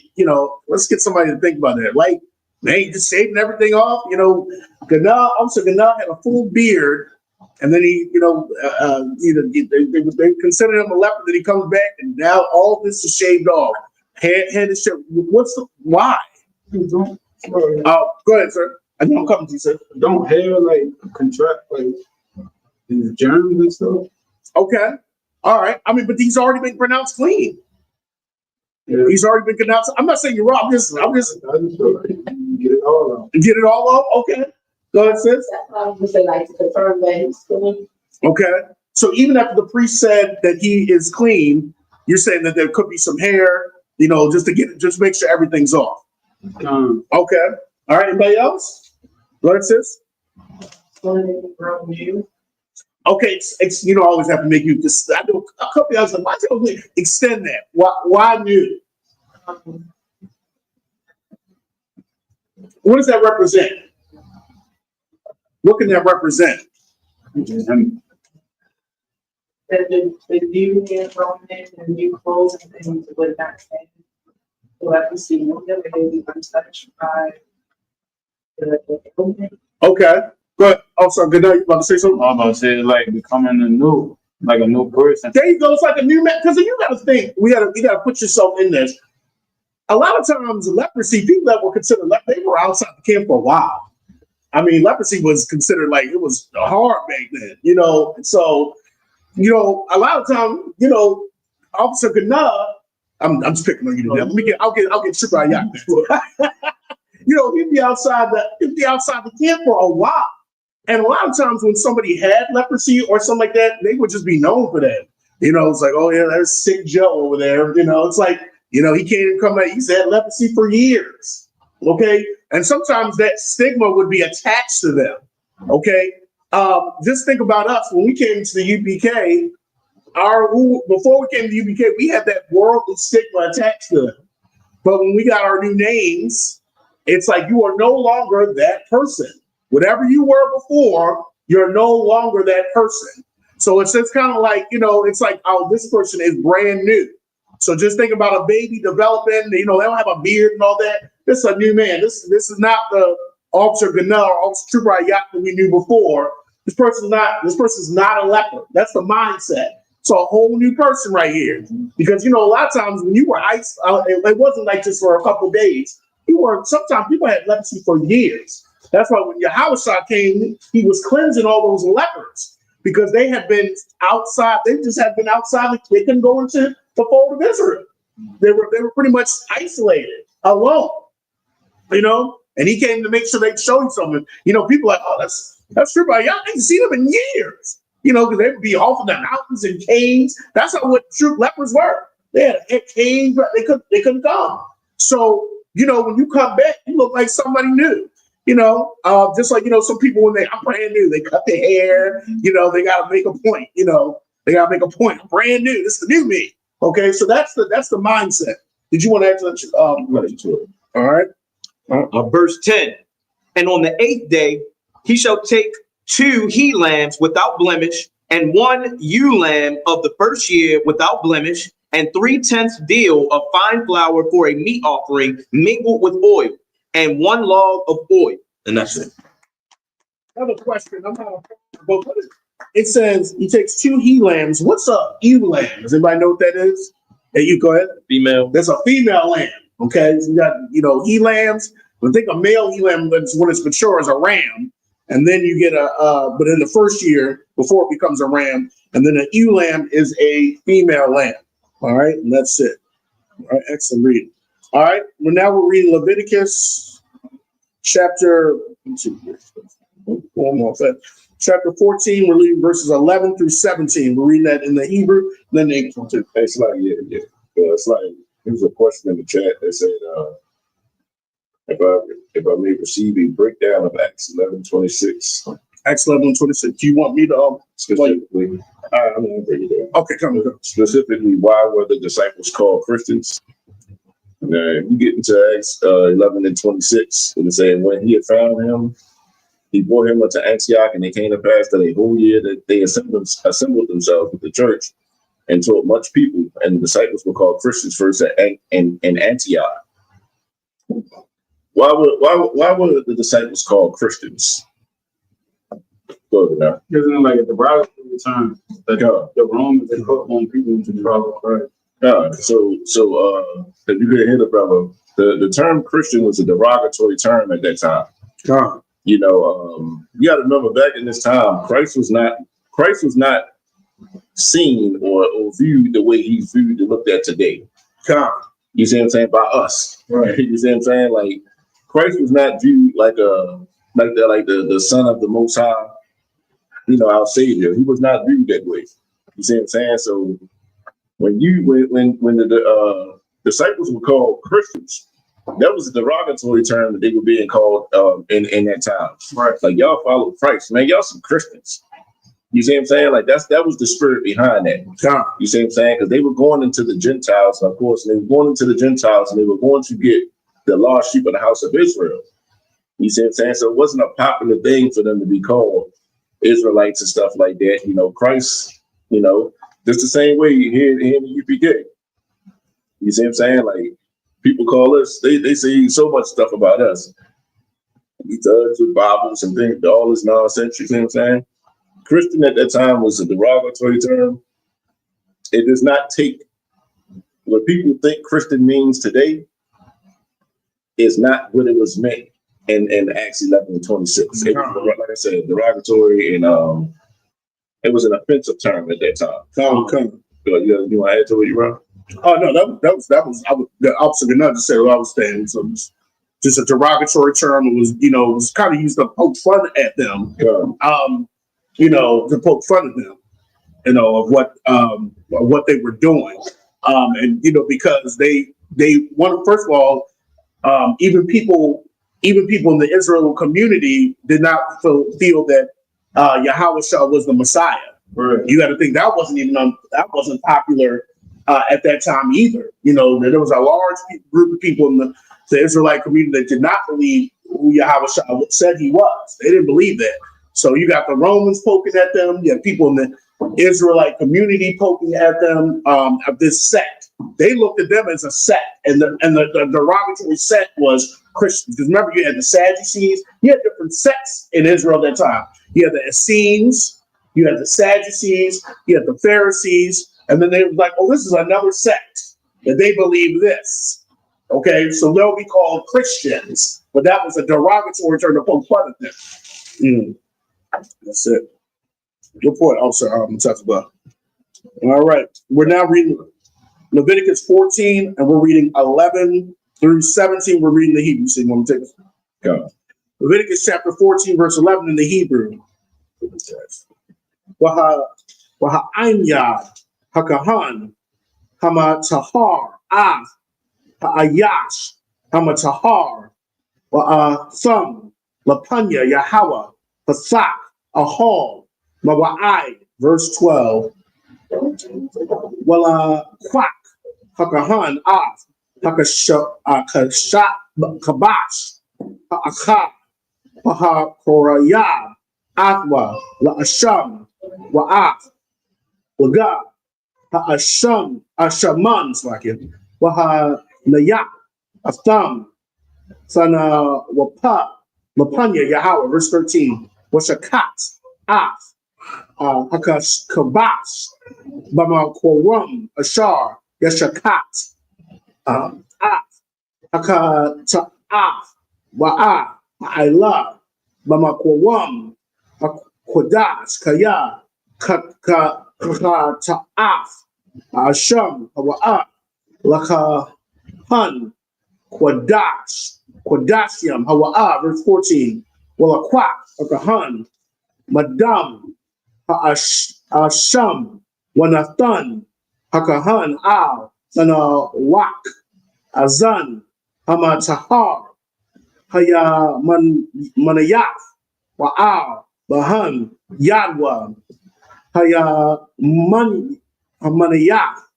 let's get somebody to think about that. Like, man, you just shaving everything off? Officer Ganell had a full beard, and then he, they consider him a leper, then he comes back, and now all this is shaved off. Head is shaved. Why? Go ahead, sir. I'm coming to you, sir. Don't hair contract these germs and stuff? Okay. All right. But he's already been pronounced clean. Yeah. He's already been pronounced. I'm not saying you're wrong. I just feel like get it all out. Get it all out? Okay. Go ahead, sis. That's what I was going to say, to confirm that he's clean. Okay. So even after the priest said that he is clean, you're saying that there could be some hair, just make sure everything's off. Okay. All right. Anybody else? Go ahead, sis. Okay, it's I always have to make you just. I do a couple of others. Why don't we extend that? Why new? What does that represent? What can that represent? The new enrollment and new clothes and things would not change. So let me see. We'll never be untouched by Okay. But also, good night. You about to say something? I'm about to say like becoming a new person. There you go. It's like a new man. Because you got to think, you got to put yourself in this. A lot of times, leprosy, people that were considered leprosy, they were outside the camp for a while. I mean, leprosy was considered like it was hard back then, you know. So, you know, a lot of times, you know, Officer Gannah, I'm just picking on you today. I'll get tripped out. You know, he'd be outside the camp for a while. And a lot of times when somebody had leprosy or something like that, they would just be known for that. You know, it's like, oh yeah, there's sick Joe over there. You know, it's like, you know, he can't even come out. He's had leprosy for years. Okay. And sometimes that stigma would be attached to them. Okay. Just think about us when we came to the UPK. Before we came to the UPK, we had that worldly stigma attached to them. But when we got our new names, it's like you are no longer that person. Whatever you were before, you're no longer that person. So it's just kind of like, you know, it's like, oh, this person is brand new. So just think about a baby developing, you know, they don't have a beard and all that. This is a new man. This is not the Officer Gannah or Officer Trooper Ayat that we knew before. This person's not a leper. That's the mindset. So a whole new person right here. Because, you know, a lot of times when you were ice, it wasn't like just for a couple of days. Sometimes people had leprosy for years. That's why when Yahushua came, he was cleansing all those lepers because they had been outside. They just had been outside. They couldn't go into the fold of Israel. They were pretty much isolated, alone, you know. And he came to make sure they showed him something. You know, people are like, oh, that's true, but y'all ain't seen them in years. You know, because they would be off in the mountains and caves. That's not what true lepers were. They had a cave. They couldn't come. So, you know, when you come back, you look like somebody new. You know, just like, you know, some people when I'm brand new, they cut their hair. You know, they got to make a point. You know, they got to make a point. I'm brand new. This is the new me. Okay, so that's the mindset. Did you want to add to it? All right. Verse 10. And on the 8th day, he shall take 2 he lambs without blemish, and 1 ewe lamb of the first year without blemish, and 3/10 deal of fine flour for a meat offering mingled with oil, and 1 log of oil. And that's it. Another question. I'm not but what is it? Says he takes 2 he lambs. What's a ewe lamb? Does anybody know what that is? Hey, you go ahead. Female. That's a female lamb. Okay. So you got, you know, he lambs. I think a male he lamb when it's mature is a ram. And then you get but in the first year, before it becomes a ram, and then an ewe lamb is a female lamb. All right, and that's it. All right, excellent reading. All right, now we're reading Leviticus chapter 14. We're reading verses 11 through 17. We're reading that in the Hebrew, then the English. It's like, yeah. It's like, there was a question in the chat that said, if I may receive a breakdown of Acts 11:26. Acts 11:26. Do you want me to specifically? I'm going to break it down. Okay, come on. Specifically, why were the disciples called Christians? Now, if you get into Acts 11:26, and it said, when he had found him, he brought him unto Antioch, and it came to pass that a whole year that they assembled themselves with the church and taught much people, and the disciples were called Christians first in Antioch. Why were the disciples called Christians? Go ahead now. Isn't it like a derogatory term that the Romans they put on people to follow Christ? So if you could hear the brother, the term Christian was a derogatory term at that time. You know, you got to remember back in this time, Christ was not seen or viewed the way he's viewed and looked at today. You see what I'm saying? By us, right? You see what I'm saying? Like Christ was not viewed like the Son of the Most High, you know, our Savior. He was not viewed that way. You see what I'm saying? So when the disciples were called Christians, that was a derogatory term that they were being called in that time. Right. Like y'all follow Christ, man. Y'all some Christians. You see what I'm saying? Like that was the spirit behind that. You see what I'm saying? Because they were going into the Gentiles, and of course, they were going into the Gentiles, and they were going to get the lost sheep of the house of Israel. You see what I'm saying? So it wasn't a popular thing for them to be called Israelites and stuff like that. You know, Christ, you know, just the same way here in the UPK. You see what I'm saying? Like people call us, they say so much stuff about us. These thugs with Bibles and things, all this nonsense, you see what I'm saying? Christian at that time was a derogatory term. It does not take what people think Christian means today is not what it was meant in Acts 11:26. It was, like I said, derogatory, and it was an offensive term at that time. You want to add to what you wrote? Oh no, that was the opposite of nothing to say what I was saying. So it was just a derogatory term. It was, it was kind of used to poke fun at them. To poke fun at them, of what they were doing. And because they want, first of all, even people in the Israel community did not feel that Yahweh was the Messiah. Right. You got to think that wasn't popular at that time either. There was a large group of people in the Israelite community that did not believe who Yahweh said he was. They didn't believe that. So you got the Romans poking at them. You have people in the Israelite community poking at them of this sect. They looked at them as a sect, and the derogatory sect was Christians. Because remember, you had the Sadducees. You had different sects in Israel at that time. You had the Essenes, you had the Sadducees, you had the Pharisees, and then they were like, "Oh, this is another sect that they believe this." Okay, so they'll be called Christians, but that was a derogatory term to poke fun at them. That's it. Good point, Officer Mustafa. All right, we're now reading Leviticus 14, and we're reading 11 through 17. We're reading the Hebrew. So you want to take it? Go. Leviticus chapter 14, verse 11 in the Hebrew. Waha'anya hakahan hamatahar ha'ayash hamatahar thumb lapanya Yahweh Pasak ahal mawa'ai. Verse 12. Wala kwak hakahan af hakashat kabash ha'akha ha'akorayab atwa la'asham wa'af waga ha'asham ashaman slakin waha'nayak aftam sana wapa lapanya Yahweh. Verse 13. Washakat af hakash kabash bama korum ashar yashakat af hakata af wa'a ma'ila bama korum kodash kaya kakata af asham wa'a laka han kodashyam hawa'a. Verse 14. Wala kwak hakahan madam ha'asham wanathan hakahan al sana wak azan hamatahar haya manayaf wa'al bahan yadwa haya manayaf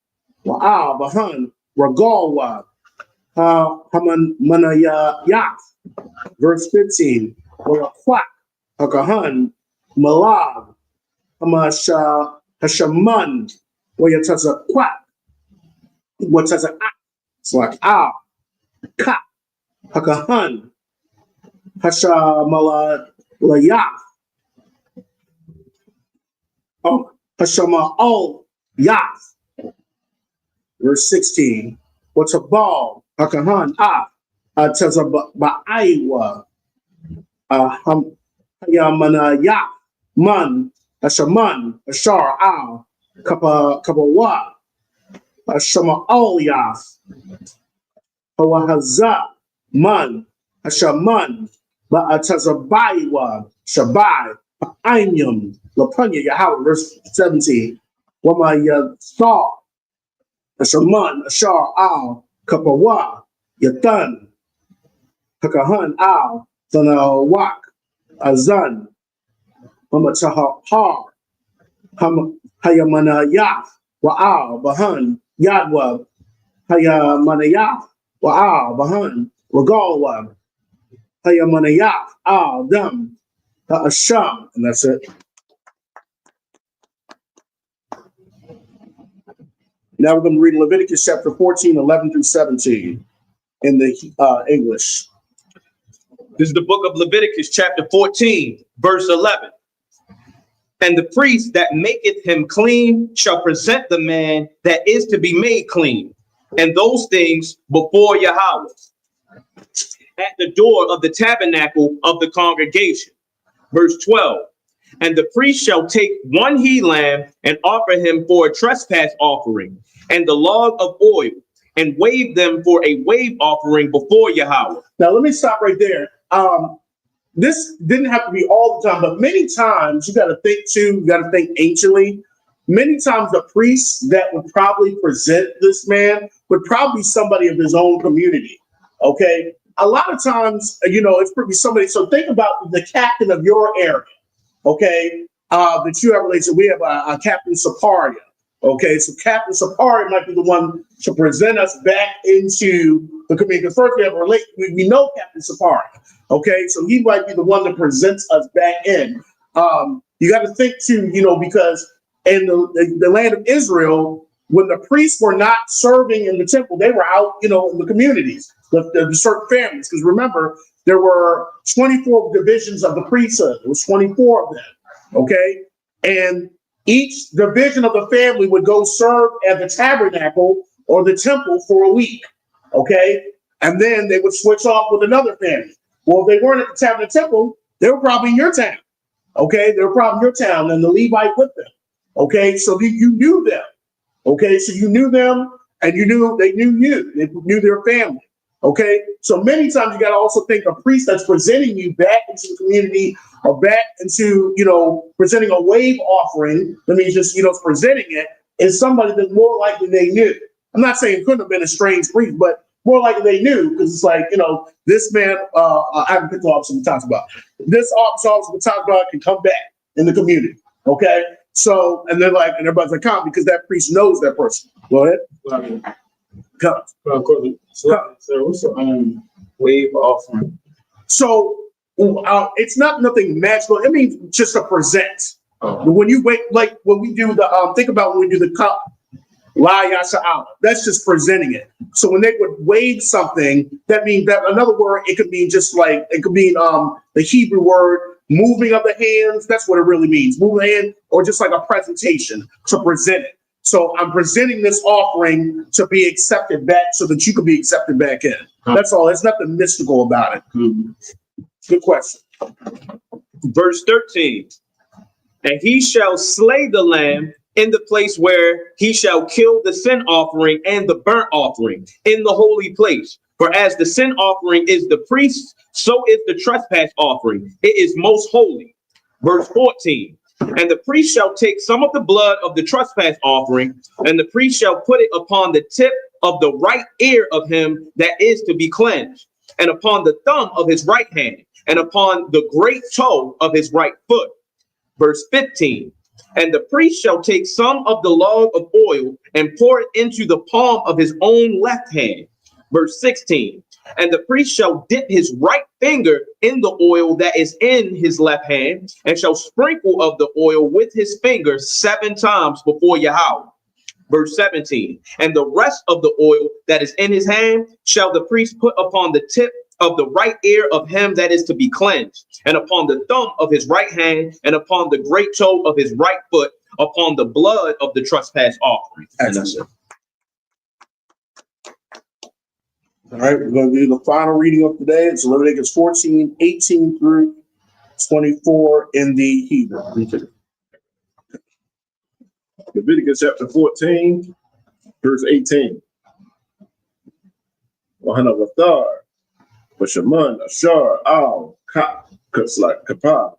wa'al bahan ragalwa haman manayaf. Verse 15. Wala kwak hakahan malab hamasha hashaman wayataza kwak wataza ak. It's like ka hakahan hashamala layaf hashama al yaf. Verse 16. What's a ball hakahan taza ba'aiwa Yamana ya man ashaman ashar al kabawa ashama al yaf hawahaza man ashaman ba'atazabaiwa shabai ainyam lapanya Yahweh. Verse 17. Wama yatha ashaman ashar al kabawa yatan hakahan al sana wak azan hamatahar hayamanayaf wa'al bahan yadwa hayamanayaf wa'al bahan regalwa hayamanayaf al dam ha'asham. And that's it. Now we're going to read Leviticus chapter 14, 11 through 17 in the English. This is the book of Leviticus, chapter 14, verse 11. And the priest that maketh him clean shall present the man that is to be made clean, and those things before Yahweh at the door of the tabernacle of the congregation. Verse 12. And the priest shall take one he lamb and offer him for a trespass offering, and the log of oil, and wave them for a wave offering before Yahweh. Now, let me stop right there. This didn't have to be all the time, but many times you got to think too, you got to think anciently. Many times the priest that would probably present this man would probably be somebody of his own community. Okay. A lot of times, it's probably somebody. So think about the captain of your area. Okay. That you have related. We have a Captain Saparia. Okay. So Captain Saparia might be the one to present us back into the community. Because first we have a relate. We know Captain Saparia. Okay, so he might be the one that presents us back in. You got to think too, because in the land of Israel, when the priests were not serving in the temple, they were out, in the communities, the certain families. Because remember, there were 24 divisions of the priesthood. There was 24 of them. Okay, and each division of the family would go serve at the tabernacle or the temple for a week. Okay, and then they would switch off with another family. Well, if they weren't at the tabernacle temple, they were probably in your town. Okay, they were probably in your town, and the Levite with them. Okay, so you knew them. Okay, so you knew them, and they knew you. They knew their family. Okay, so many times you got to also think a priest that's presenting you back into the community or back into presenting a wave offering. That means just presenting it is somebody that more likely they knew. I'm not saying it couldn't have been a strange priest, but more likely they knew, because it's like, this man, I haven't picked the officer we talked about. This officer we talked about can come back in the community. Okay. So, and they're like, and everybody's like, come, because that priest knows that person. Go ahead. Come. So what's the wave offering? So it's not nothing magical. It means just to present. Oh. When you wait, like when we do the, think about when we do the cup. La Yasha Allah. That's just presenting it. So when they would wave something, that means that another word, it could mean just like, it could mean the Hebrew word, moving of the hands. That's what it really means. Move the hand, or just like a presentation to present it. So I'm presenting this offering to be accepted back so that you can be accepted back in. That's all. There's nothing mystical about it. Good question. Verse 13. And he shall slay the lamb in the place where he shall kill the sin offering and the burnt offering in the holy place. For as the sin offering is the priest, so is the trespass offering. It is most holy. Verse 14. And the priest shall take some of the blood of the trespass offering, and the priest shall put it upon the tip of the right ear of him that is to be cleansed, and upon the thumb of his right hand, and upon the great toe of his right foot. Verse 15. And the priest shall take some of the log of oil and pour it into the palm of his own left hand. Verse 16. And the priest shall dip his right finger in the oil that is in his left hand, and shall sprinkle of the oil with his finger 7 times before Yahweh. Verse 17. And the rest of the oil that is in his hand shall the priest put upon the tip of the right ear of him that is to be cleansed, and upon the thumb of his right hand, and upon the great toe of his right foot, upon the blood of the trespass offering. And that's it. All right, we're going to do the final reading of today. It's Leviticus 14, 18 through 24 in the Hebrew. Leviticus chapter 14, verse 18. Wahana Bashaman, Ashar, Al, Kap, Kapslak, Kapah,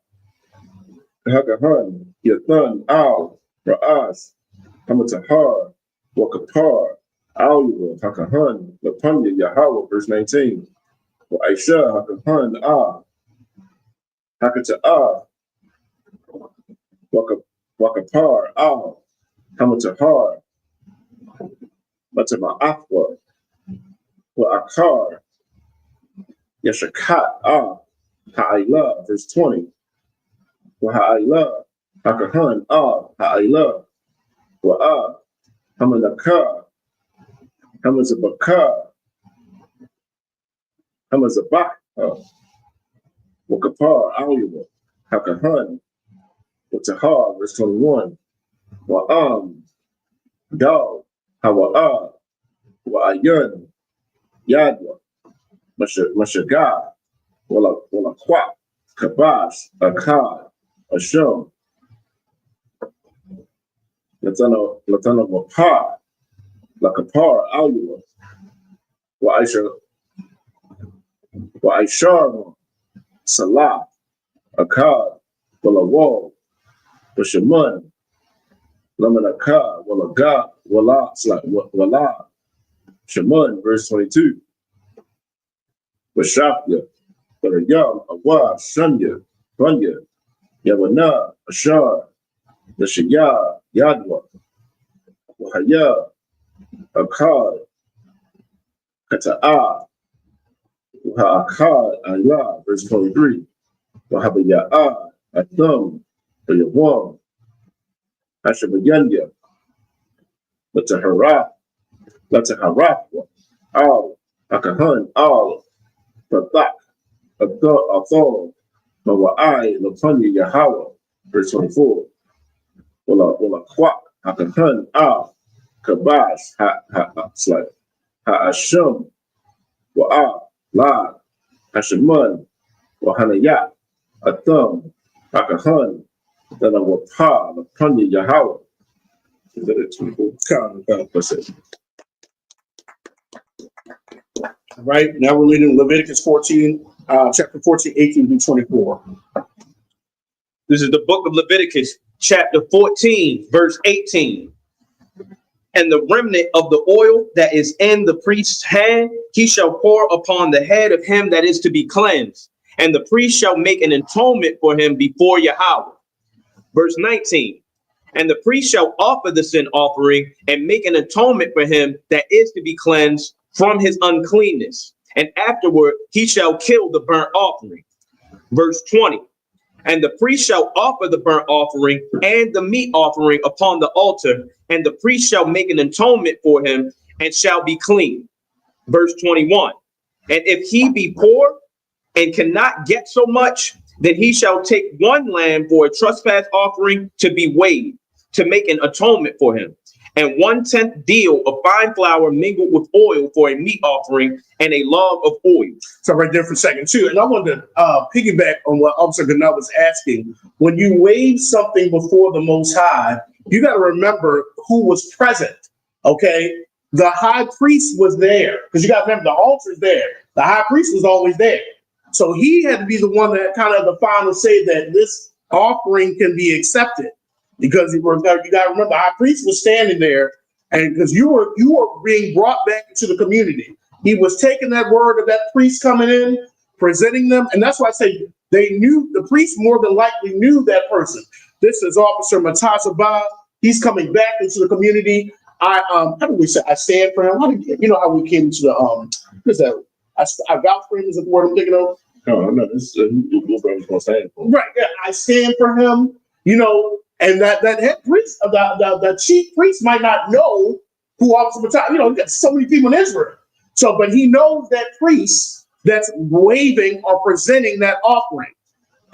Hakahan, Yathan, Al, Ra'as, Hamatahar, Wakapar, Al, Hakahan, Lapanya, Yahweh, verse 19. Wa Aisha, Hakahan, Al, Hakata'ah, Wakapar, Al, Hamatahar, Matama'afwa, Wa Akar, Yashakat, Ha'ila, verse 20. Wa Ha'ila, Hakahan, Ha'ila, Wa Hamanaka, Hamazabaka, Hamazabak, Wakapar, Alua, Hakahan, Watahar, verse 21. Wa'am, Dal, Hawa'a, Wa'ayun, Yadwa, Mashaga, Wala Kwa, Kabas, Akkad, Ashum, Latana Wapa, Lakapar, Alua, Wa'aishar, Salah, Akkad, Wala Bashaman, Lamanaka, Walaga, Wala, Shaman, verse 22. Washafya, Barayam, Awa, Shanya, Banya, Yawana, Ashar, Nashaya, Yadwa, Wahaya, Akkad, Kata'a, Waha'akad, Ayah, verse 23. Wahabaya'a, Atham, Bayawam, Ashabayanya, Latahara, Al, Akahan, Al, Patak, Athol, Mawa'ai, Lapanya, Yahweh, verse 24. Wala Kwak, Akahan, Al, Kabas, Ha'asham, Wa'a, La, Hashaman, Wahanayat, Atham, Akahan, Dana Wapa, Lapanya, Yahweh. Is that a 24? Right now we're reading Leviticus 14, chapter 14, 18 through 24. This is the book of Leviticus, chapter 14, verse 18. And the remnant of the oil that is in the priest's hand, he shall pour upon the head of him that is to be cleansed. And the priest shall make an atonement for him before Yahweh. Verse 19. And the priest shall offer the sin offering and make an atonement for him that is to be cleansed from his uncleanness. And afterward he shall kill the burnt offering. Verse 20. And the priest shall offer the burnt offering and the meat offering upon the altar, and the priest shall make an atonement for him and shall be clean. Verse 21. And if he be poor and cannot get so much, then he shall take one lamb for a trespass offering to be weighed, to make an atonement for him, and 1/10 deal of fine flour mingled with oil for a meat offering, and a log of oil. So right there for a second too, and I wanted to piggyback on what Officer Gannell was asking. When you wave something before the Most High, you got to remember who was present. Okay, the high priest was there, because you got to remember the altar is there. The high priest was always there, so he had to be the one that kind of the final say that this offering can be accepted. Because you got to remember, the high priest was standing there, and because you were being brought back into the community, he was taking that word of that priest coming in, presenting them, and that's why I say they knew the priest more than likely knew that person. This is Officer Matazaba. He's coming back into the community. How do we say? I stand for him. You know how we came to the what's that? I vouch for him is the word I'm thinking of. No, this is who was gonna stand for. Right. Yeah, I stand for him. You know. And that head priest, the chief priest might not know who Officer Matazaba, you got so many people in Israel. So, but he knows that priest that's waving or presenting that offering.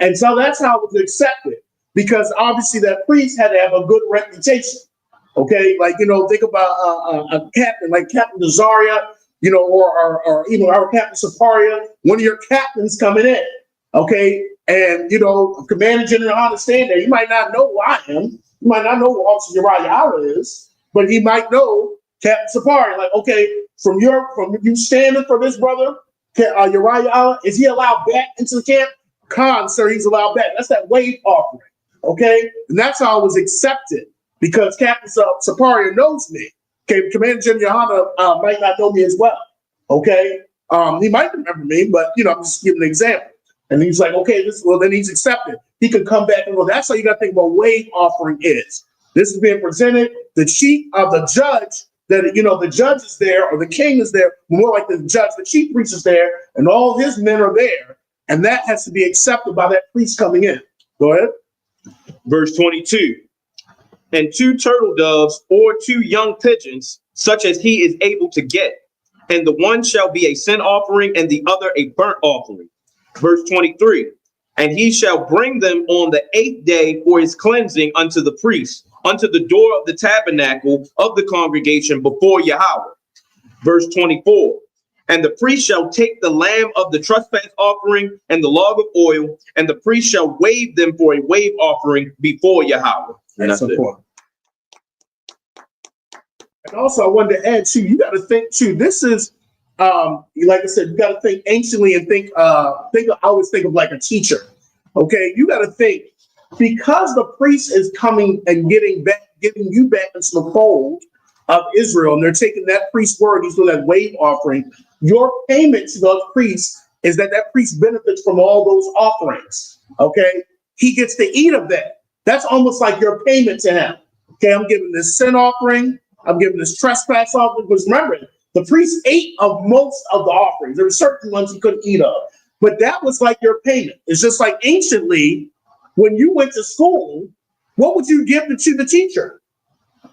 And so that's how it was accepted, because obviously that priest had to have a good reputation. Okay, like, think about a captain like Captain Azaria, or even our Captain Saparia, one of your captains coming in. Okay, and Commander General understand that he might not know who I am, he might not know who Officer Uriah is, but he might know Captain Sapari. Like, okay, from you standing for this brother, Uriah, is he allowed back into the camp? Khan, sir, he's allowed back. That's that wave offering. Okay, and that's how it was accepted, because Captain Sapari knows me. Okay, Commander General might not know me as well. Okay, he might remember me, but I'm just giving an example. And he's like, okay, then he's accepted. He could come back and go. That's how you got to think about wave offering is. This is being presented. The chief of the judge, the judge is there, or the king is there, more like the judge, the chief priest is there, and all his men are there. And that has to be accepted by that priest coming in. Go ahead. Verse 22. And 2 turtle doves or 2 young pigeons, such as he is able to get. And the one shall be a sin offering, and the other a burnt offering. Verse 23. And he shall bring them on the 8th day for his cleansing unto the priest, unto the door of the tabernacle of the congregation before Yahweh. Verse 24. And the priest shall take the lamb of the trespass offering and the log of oil, and the priest shall wave them for a wave offering before Yahweh. And that's it. And also, I wanted to add too, you got to think too, this is, like I said, you got to think anciently and I always think of like a teacher. Okay, you got to think, because the priest is coming and getting you back into the fold of Israel, and they're taking that priest's word, he's doing that wave offering. Your payment to those priests is that priest benefits from all those offerings. Okay, he gets to eat of that. That's almost like your payment to him. Okay, I'm giving this sin offering. I'm giving this trespass offering. Because remember, the priest ate of most of the offerings. There were certain ones he couldn't eat of, but that was like your payment. It's just like anciently, when you went to school, what would you give to the teacher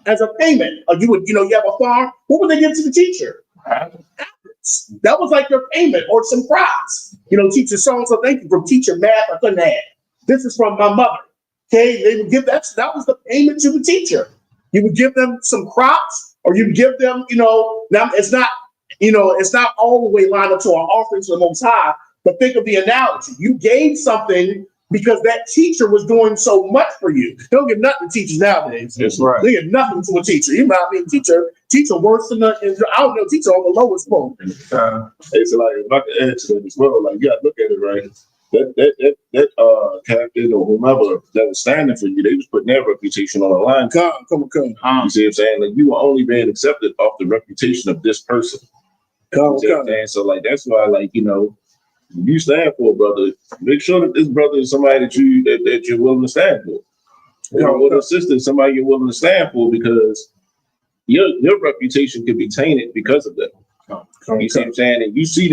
as a payment? Or you have a farm. What would they give to the teacher? Apples. That was like your payment, or some crops. Teacher so-and-so, thank you for teaching math I couldn't have. This is from my mother. Okay, they would give that was the payment to the teacher. You would give them some crops, or you give them, now it's not all the way lined up to our offering to the Most High, but think of the analogy. You gave something because that teacher was doing so much for you. They don't give nothing to teachers nowadays. That's right. They give nothing to a teacher. You might be a teacher worse than teacher on the lowest form. It's like, if I could add to that as well, like, you got to look at it, right? That captain or whomever that was standing for you, they was putting their reputation on the line. Come. You see what I'm saying? Like, you were only being accepted off the reputation of this person. You see what I'm saying? So, like, that's why, like, you stand for a brother, make sure that this brother is somebody that you're willing to stand for. Or a sister is somebody you're willing to stand for, because your reputation could be tainted because of that. You see what I'm saying? And you see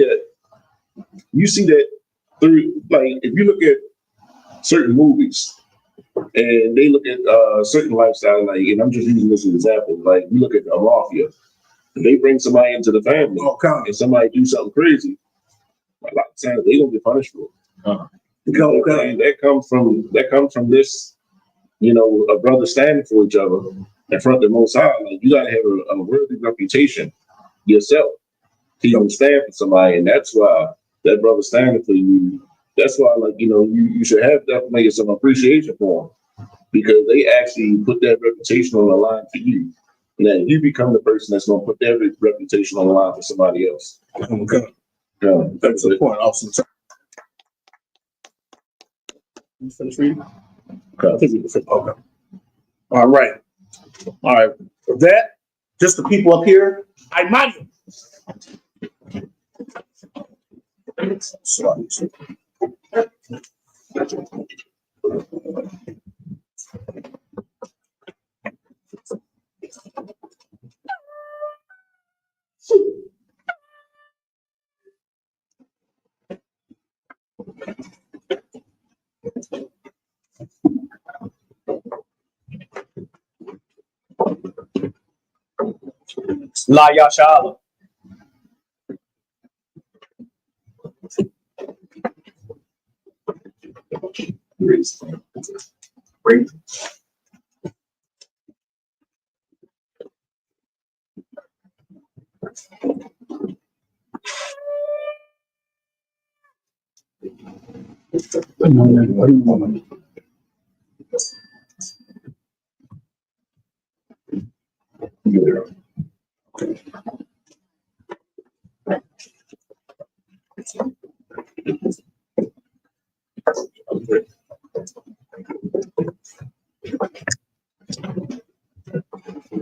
that through, like, if you look at certain movies and they look at certain lifestyle, like, and I'm just using this as an example, like, you look at a mafia, they bring somebody into the family and somebody do something crazy, a lot of times they gonna get punished for it. That comes from this, a brother standing for each other in front of the Most High. Like, you gotta have a worthy reputation yourself to even stand for somebody, and that's why that brother standing for you. That's why, like, you should have definitely some appreciation for them, because they actually put that reputation on the line for you. And then you become the person that's gonna put their reputation on the line for somebody else. Okay. Yeah, That's the point. Awesome. You finish reading? Okay. All right. For that, just the people up here, I mind you. La Yashala. Great.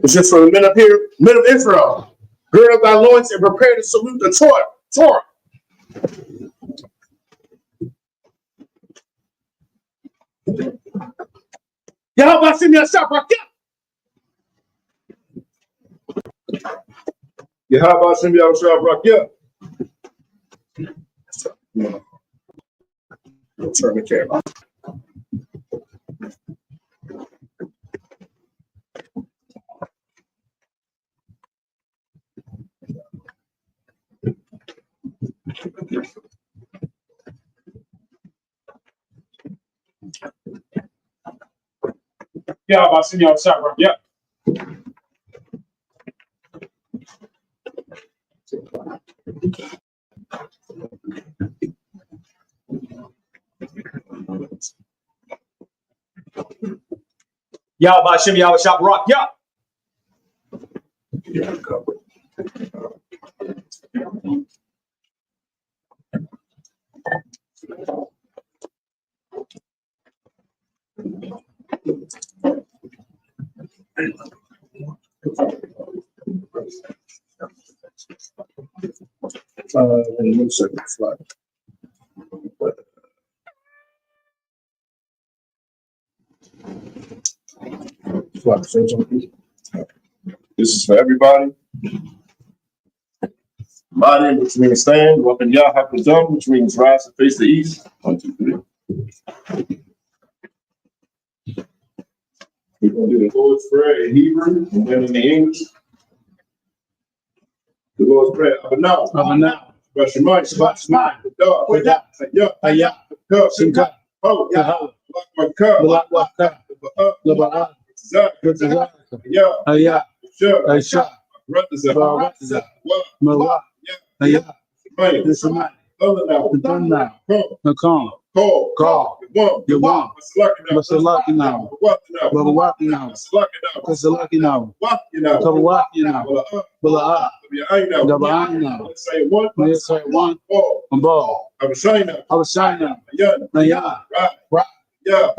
It's just for the men up here, men of Israel. Gird up thy loins and prepare to salute the Torah. Yahweh send me a shop right there. Yahweh send me a shop right here. Turn the camera. Yeah, I see y'all shop right. Yeah. Y'all by Shimmy, y'all shop rock. Yeah. And no second slide. This is for everybody. Madi, which means stand. Welcome Yah Hakazam, which means rise and face the east. 1, 2, 3. We're going to do the Lord's Prayer in Hebrew and then in the English. The Lord's Prayer. Now. Brush your mind. Shabbat mind. With that. Call. You want. What's the lucky now? What now? What's the lucky now? What now? Well, let's say one. Ball. I was shining. Yeah. Right. Yeah.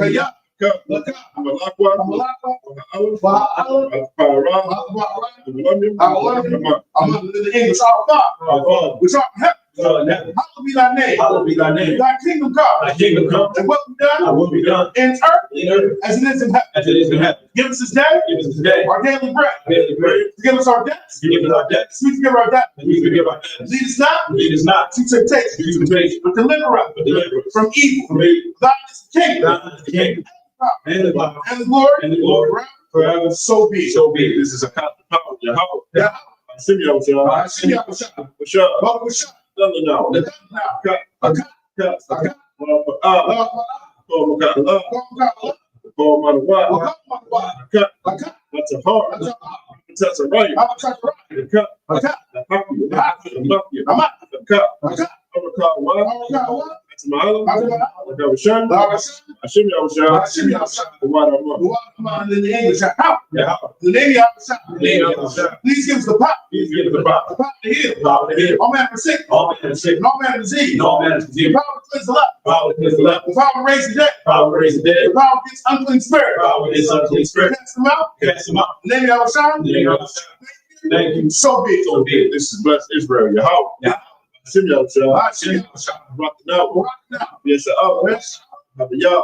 I'm a hallowed be thy name. Thy kingdom come. And what will be done in earth as it is in heaven. Give us this day our daily bread. Forgive us our debts. We forgive our debts. Lead us not to temptation, but deliver us from evil. Thine is the kingdom and the glory forever. So be it. This is a power of Jehovah. Yeah. Simeon, now. That's a heart. That's a right. Please give us the power. The power to heal. All man is sick. All man is diseased. The power to cleanse the left. The power to raise the dead. The power against unclean spirit. Cast them out. In the name of Yahweh. Thank you. So be it. This is blessed Israel. Yahweh. Simeon, rock now. Yes, sir. Simeon,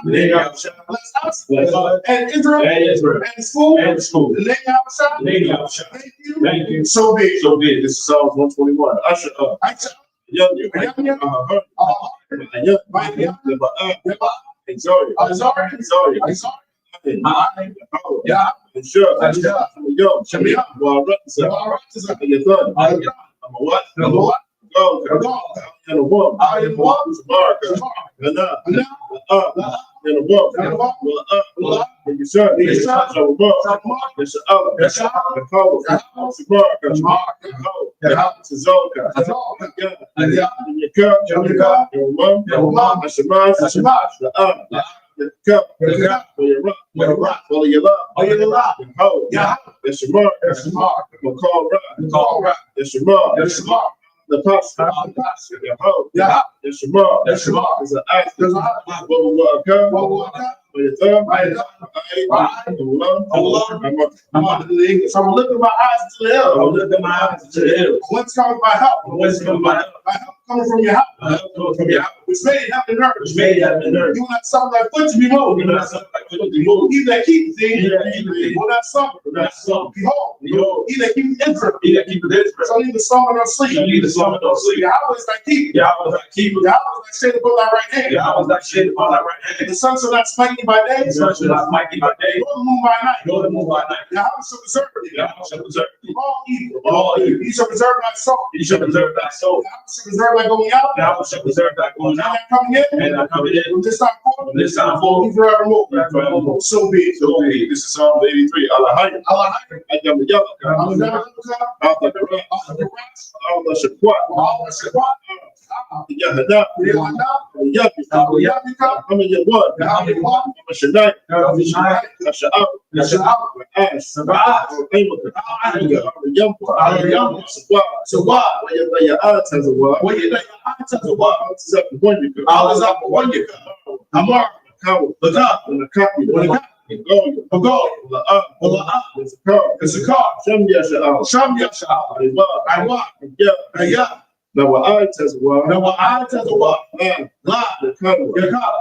the name of bless us and Israel and school. The name of thank you. So be it. This is Psalms 121. Usher up. The pastor, So I'm looking my eyes to the hill. Whence comes my help? My help coming from your house. Coming from your house. Which made heaven and earth. Which made heaven and earth. You will not suffer thy foot to be moved. You will not suffer thy foot to be moved. He that keepeth thee He that keepeth thee will not suffer. will not suffer. Behold, Behold, he that keepeth Israel he that keepeth Israel shall neither slumber nor sleep. shall neither slumber nor sleep. Yahweh is thy keeper. Yahweh is thy keeper. Yahweh is thy shade upon thy right hand. Yahweh is thy shade upon thy right hand. The sun shall not smite thee by day, The sun shall not smite thee by day, nor the moon by night. nor the moon by night. Yahweh shall preserve thee Yahweh shall preserve thee from all evil. from all evil. He shall preserve thy soul. He shall preserve thy soul. Yahweh shall preserve thy going out. Yahweh shall preserve thy going And out thy coming in. and thy coming in From this time forth. from this time forward. Forevermore. Forevermore. So be it. So be it. This is Psalm 83. Allah Allah. I am the yellow. I'm the devil. Allah the rock. Allah Shaqwa. Allah Shabbat. Yahada. Yabi. I'm in your word. I'm a Shaddai. Asha'ab. Ash. So why? When your eyes has a word. When your eyes has a word. I was up for 1 year. I'm marked. The top. The copy. The goal. It's a car. Sham Yasha'al. Sham Yasha'al. I walk. Yeah. Now what I test what? Now what I test what? Lie. Your cup. Your cup.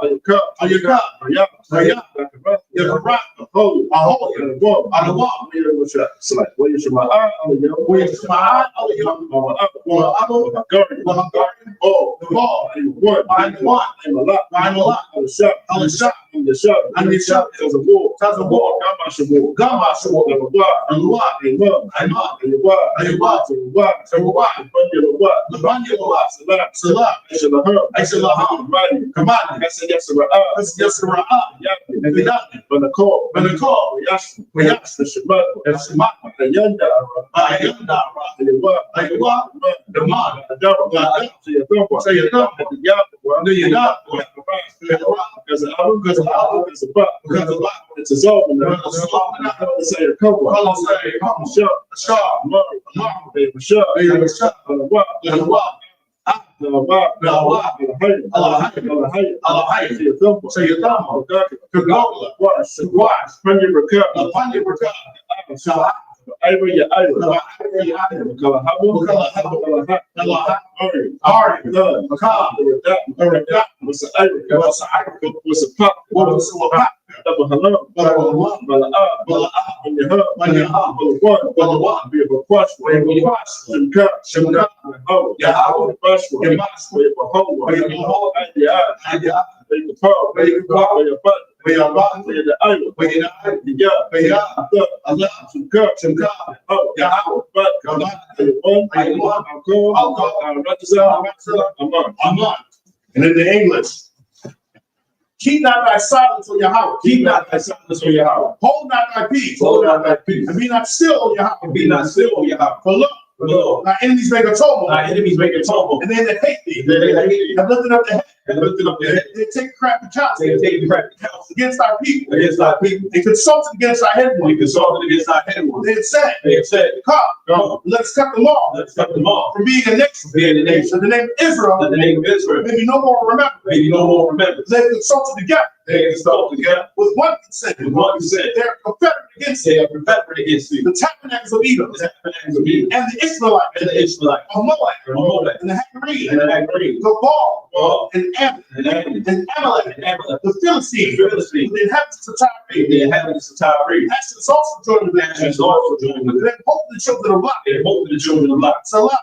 Your cup. Your rock. A hole. On the wall. On the wall. So like, where you should my eye on the young? Where you should my eye on the young? Well, I'm a garden. Oh, the ball. One. I'm one. I'm a lot. I'm a lot. On the shop. On the shop. On the shop. On the shop. There's a wall. There's a wall. Gamasha wall. Gamasha wall. And what? And what? And what? And what? And what? And what? And what? And what? And what? Salah, I shall come on. I said, yes, sir. And the call, we asked the Shabbat, and Shabbat, the Yanda, the man, the double, say your thumb, because it's a zone, say a couple, And in the English, keep not thy silence on your house. Keep not thy silence on your house. Hold not thy peace. Hold not thy peace. And be not still on your house. And be not still on your house. For look, thy enemies make a tumult. Thy enemies make a tumult. And then they hate thee. Have lifted up the head. They take crafty counsel. Against thy people. They consulted against thy head one. They had said, come, let's cut them off. From being a nation. So the name of Israel. Maybe no more remember. They consulted together. With one consent. They're confederate against thee. The tabernacles of Edom. And the Israelites. Of Moab. And the Hagarenes. The Baal. And Ammon. And Amalek. The Philistines. The inhabitants of Tyre. Nations also joined with them. They hope the children of Lot. Salah.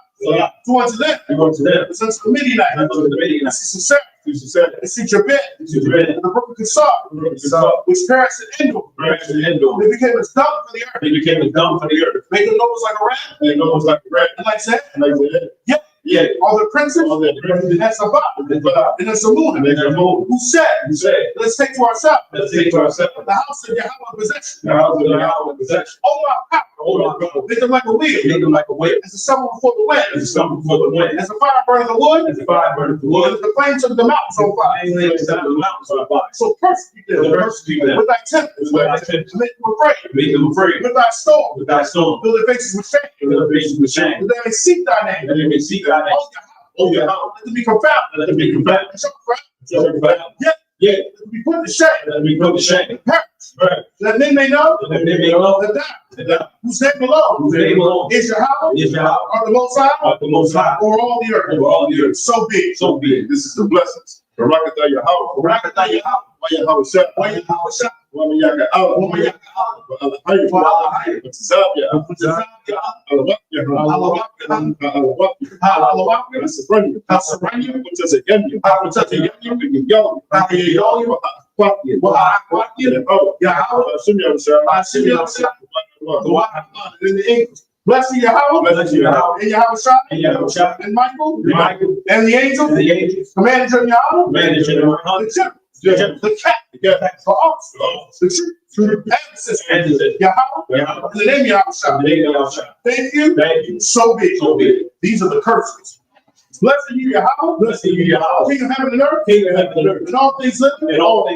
Towards them. The sons of the Midianites. It's in your bed. The brook of Kissar, which perished in Endor. They became as dung for the earth. Make them nose like a rat. And like that. Yeah. All the princes. And that's Sabbath. And that's the moon. Who said, let's take to ourselves. The house of Yahweh possession. Oh my power. Make them like a wheel. As a summer before the wind. As a fire burning the wood. As the flames of the mountains on fire. So persecute them. With thy tempest. Make them afraid. With thy storm. Fill their faces with shame. That they may seek thy name. Oh, yeah. Let them be confounded. Yeah. Let them be put to shame. Perish. That men may know that Whose name alone is Yahweh, are the Most High, over all the earth. So big. This is the blessings. Barakatah Yahweh. Yahweh Shah. Woman Allah. Bless you, Yahweh, and Yahweh Shah, and Michael, and the angels, commanders of Yahweh, the cat, for us, the truth, and the Yahweh, in the name of Yahweh. Thank you. So big. These are the curses. Blessed you, Yahweh, King of heaven and earth, and all things living, Yahweh.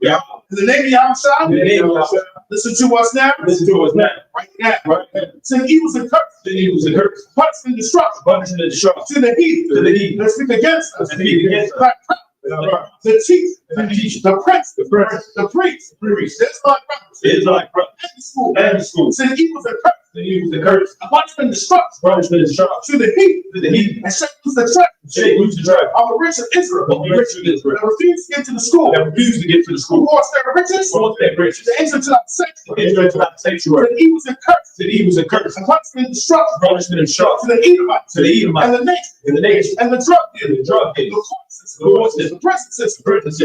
In the name of Yahweh, listen to us now. Right now. Sin, evils, and curse. Punishment and destruction. To the heathen. That speak against us. The chief. The prince. The priest. It's like brothers. And the school. Sin, evils, and curse. Punishment and destruction. To the heathen. And shake loose the trap. Of the rich of Israel. That refuse to get to the school. Who wants their riches? To enter into that sanctuary. The evils and curse. And punishment and destruction. To the Edomites. And the nation. And the drug dealers. The prison system.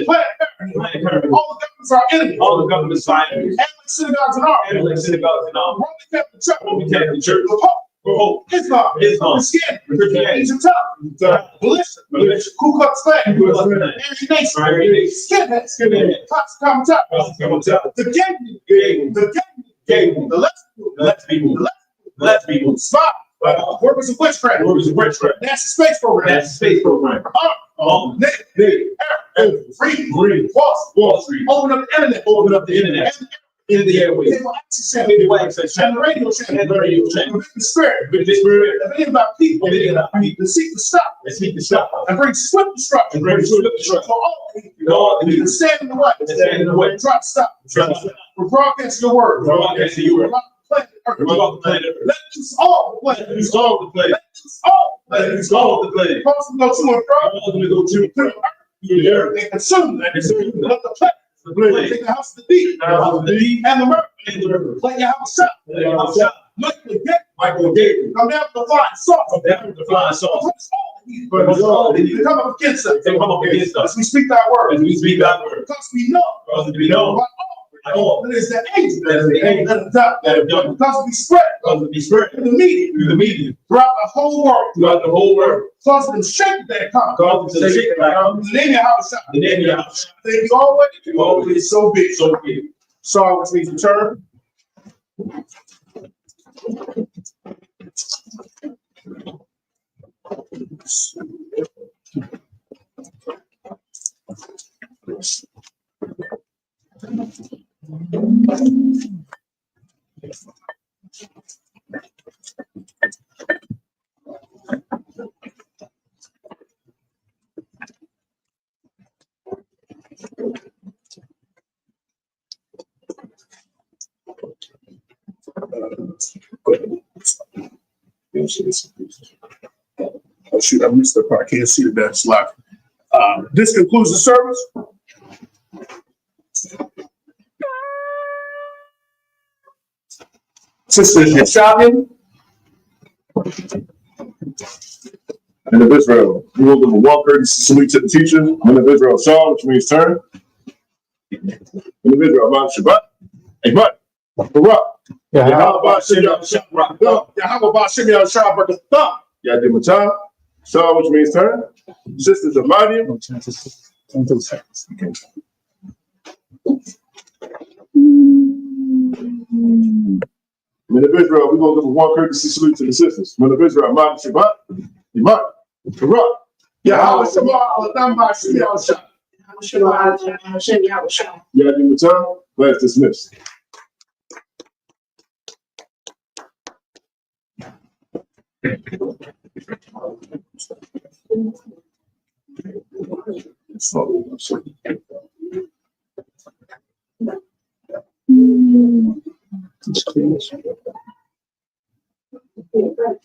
Planned Parenthood. All the governments are enemies. And the synagogues and armies. Roman Catholic Church. The Pope. Islam. Christianity. Ancient time. Militia. Ku Klux Klan. Aryan Nation. Skinheads. Cops Commentary. The gang. The left people. Spy. Workers of witchcraft. National Space Program. Free. Wall Street. Open up the internet. In the airways. And the radio channel. The spirit. Of any of our people. To seek to stop. And bring swift destruction. For all to stand in the way. Try to stop. We're broadcasting your word. Let us all play. Let us all play. Cause them go to and fro. And consume them. Let the play. Take the house of the deep. And the murder. Let your house shut. Michael Gabriel. Come down to the flying saucer. They come up against us. As we speak that word. Because we know. It is the angel that have done. Because we spread through the media throughout the whole world. Cause them shake that come. In the name of Yahweh. Thank you always. So big. Sorry, which means return. Oh shoot, I missed the part. I can't see the next slide. This concludes the service. Sisters, you're shouting. Men of Israel, we will give a one courtesy salute to the teacher. Men of Israel, Shaw, which means turn. Men of Israel, Mount Shabbat. Hey, what? Barak. Yahweh Shimei Shah Barakatah. Yadim Matah. Shaw, which means turn. Sisters of Madian. Men of Israel, we're going to give a one courtesy salute to the sisters. Men of Israel, Mount Shabbat. Iman. Barak. Yahweh Shabbat. Alabama Shimei Shah. Yadim Matah. Class dismissed. It's clear. Yeah, right.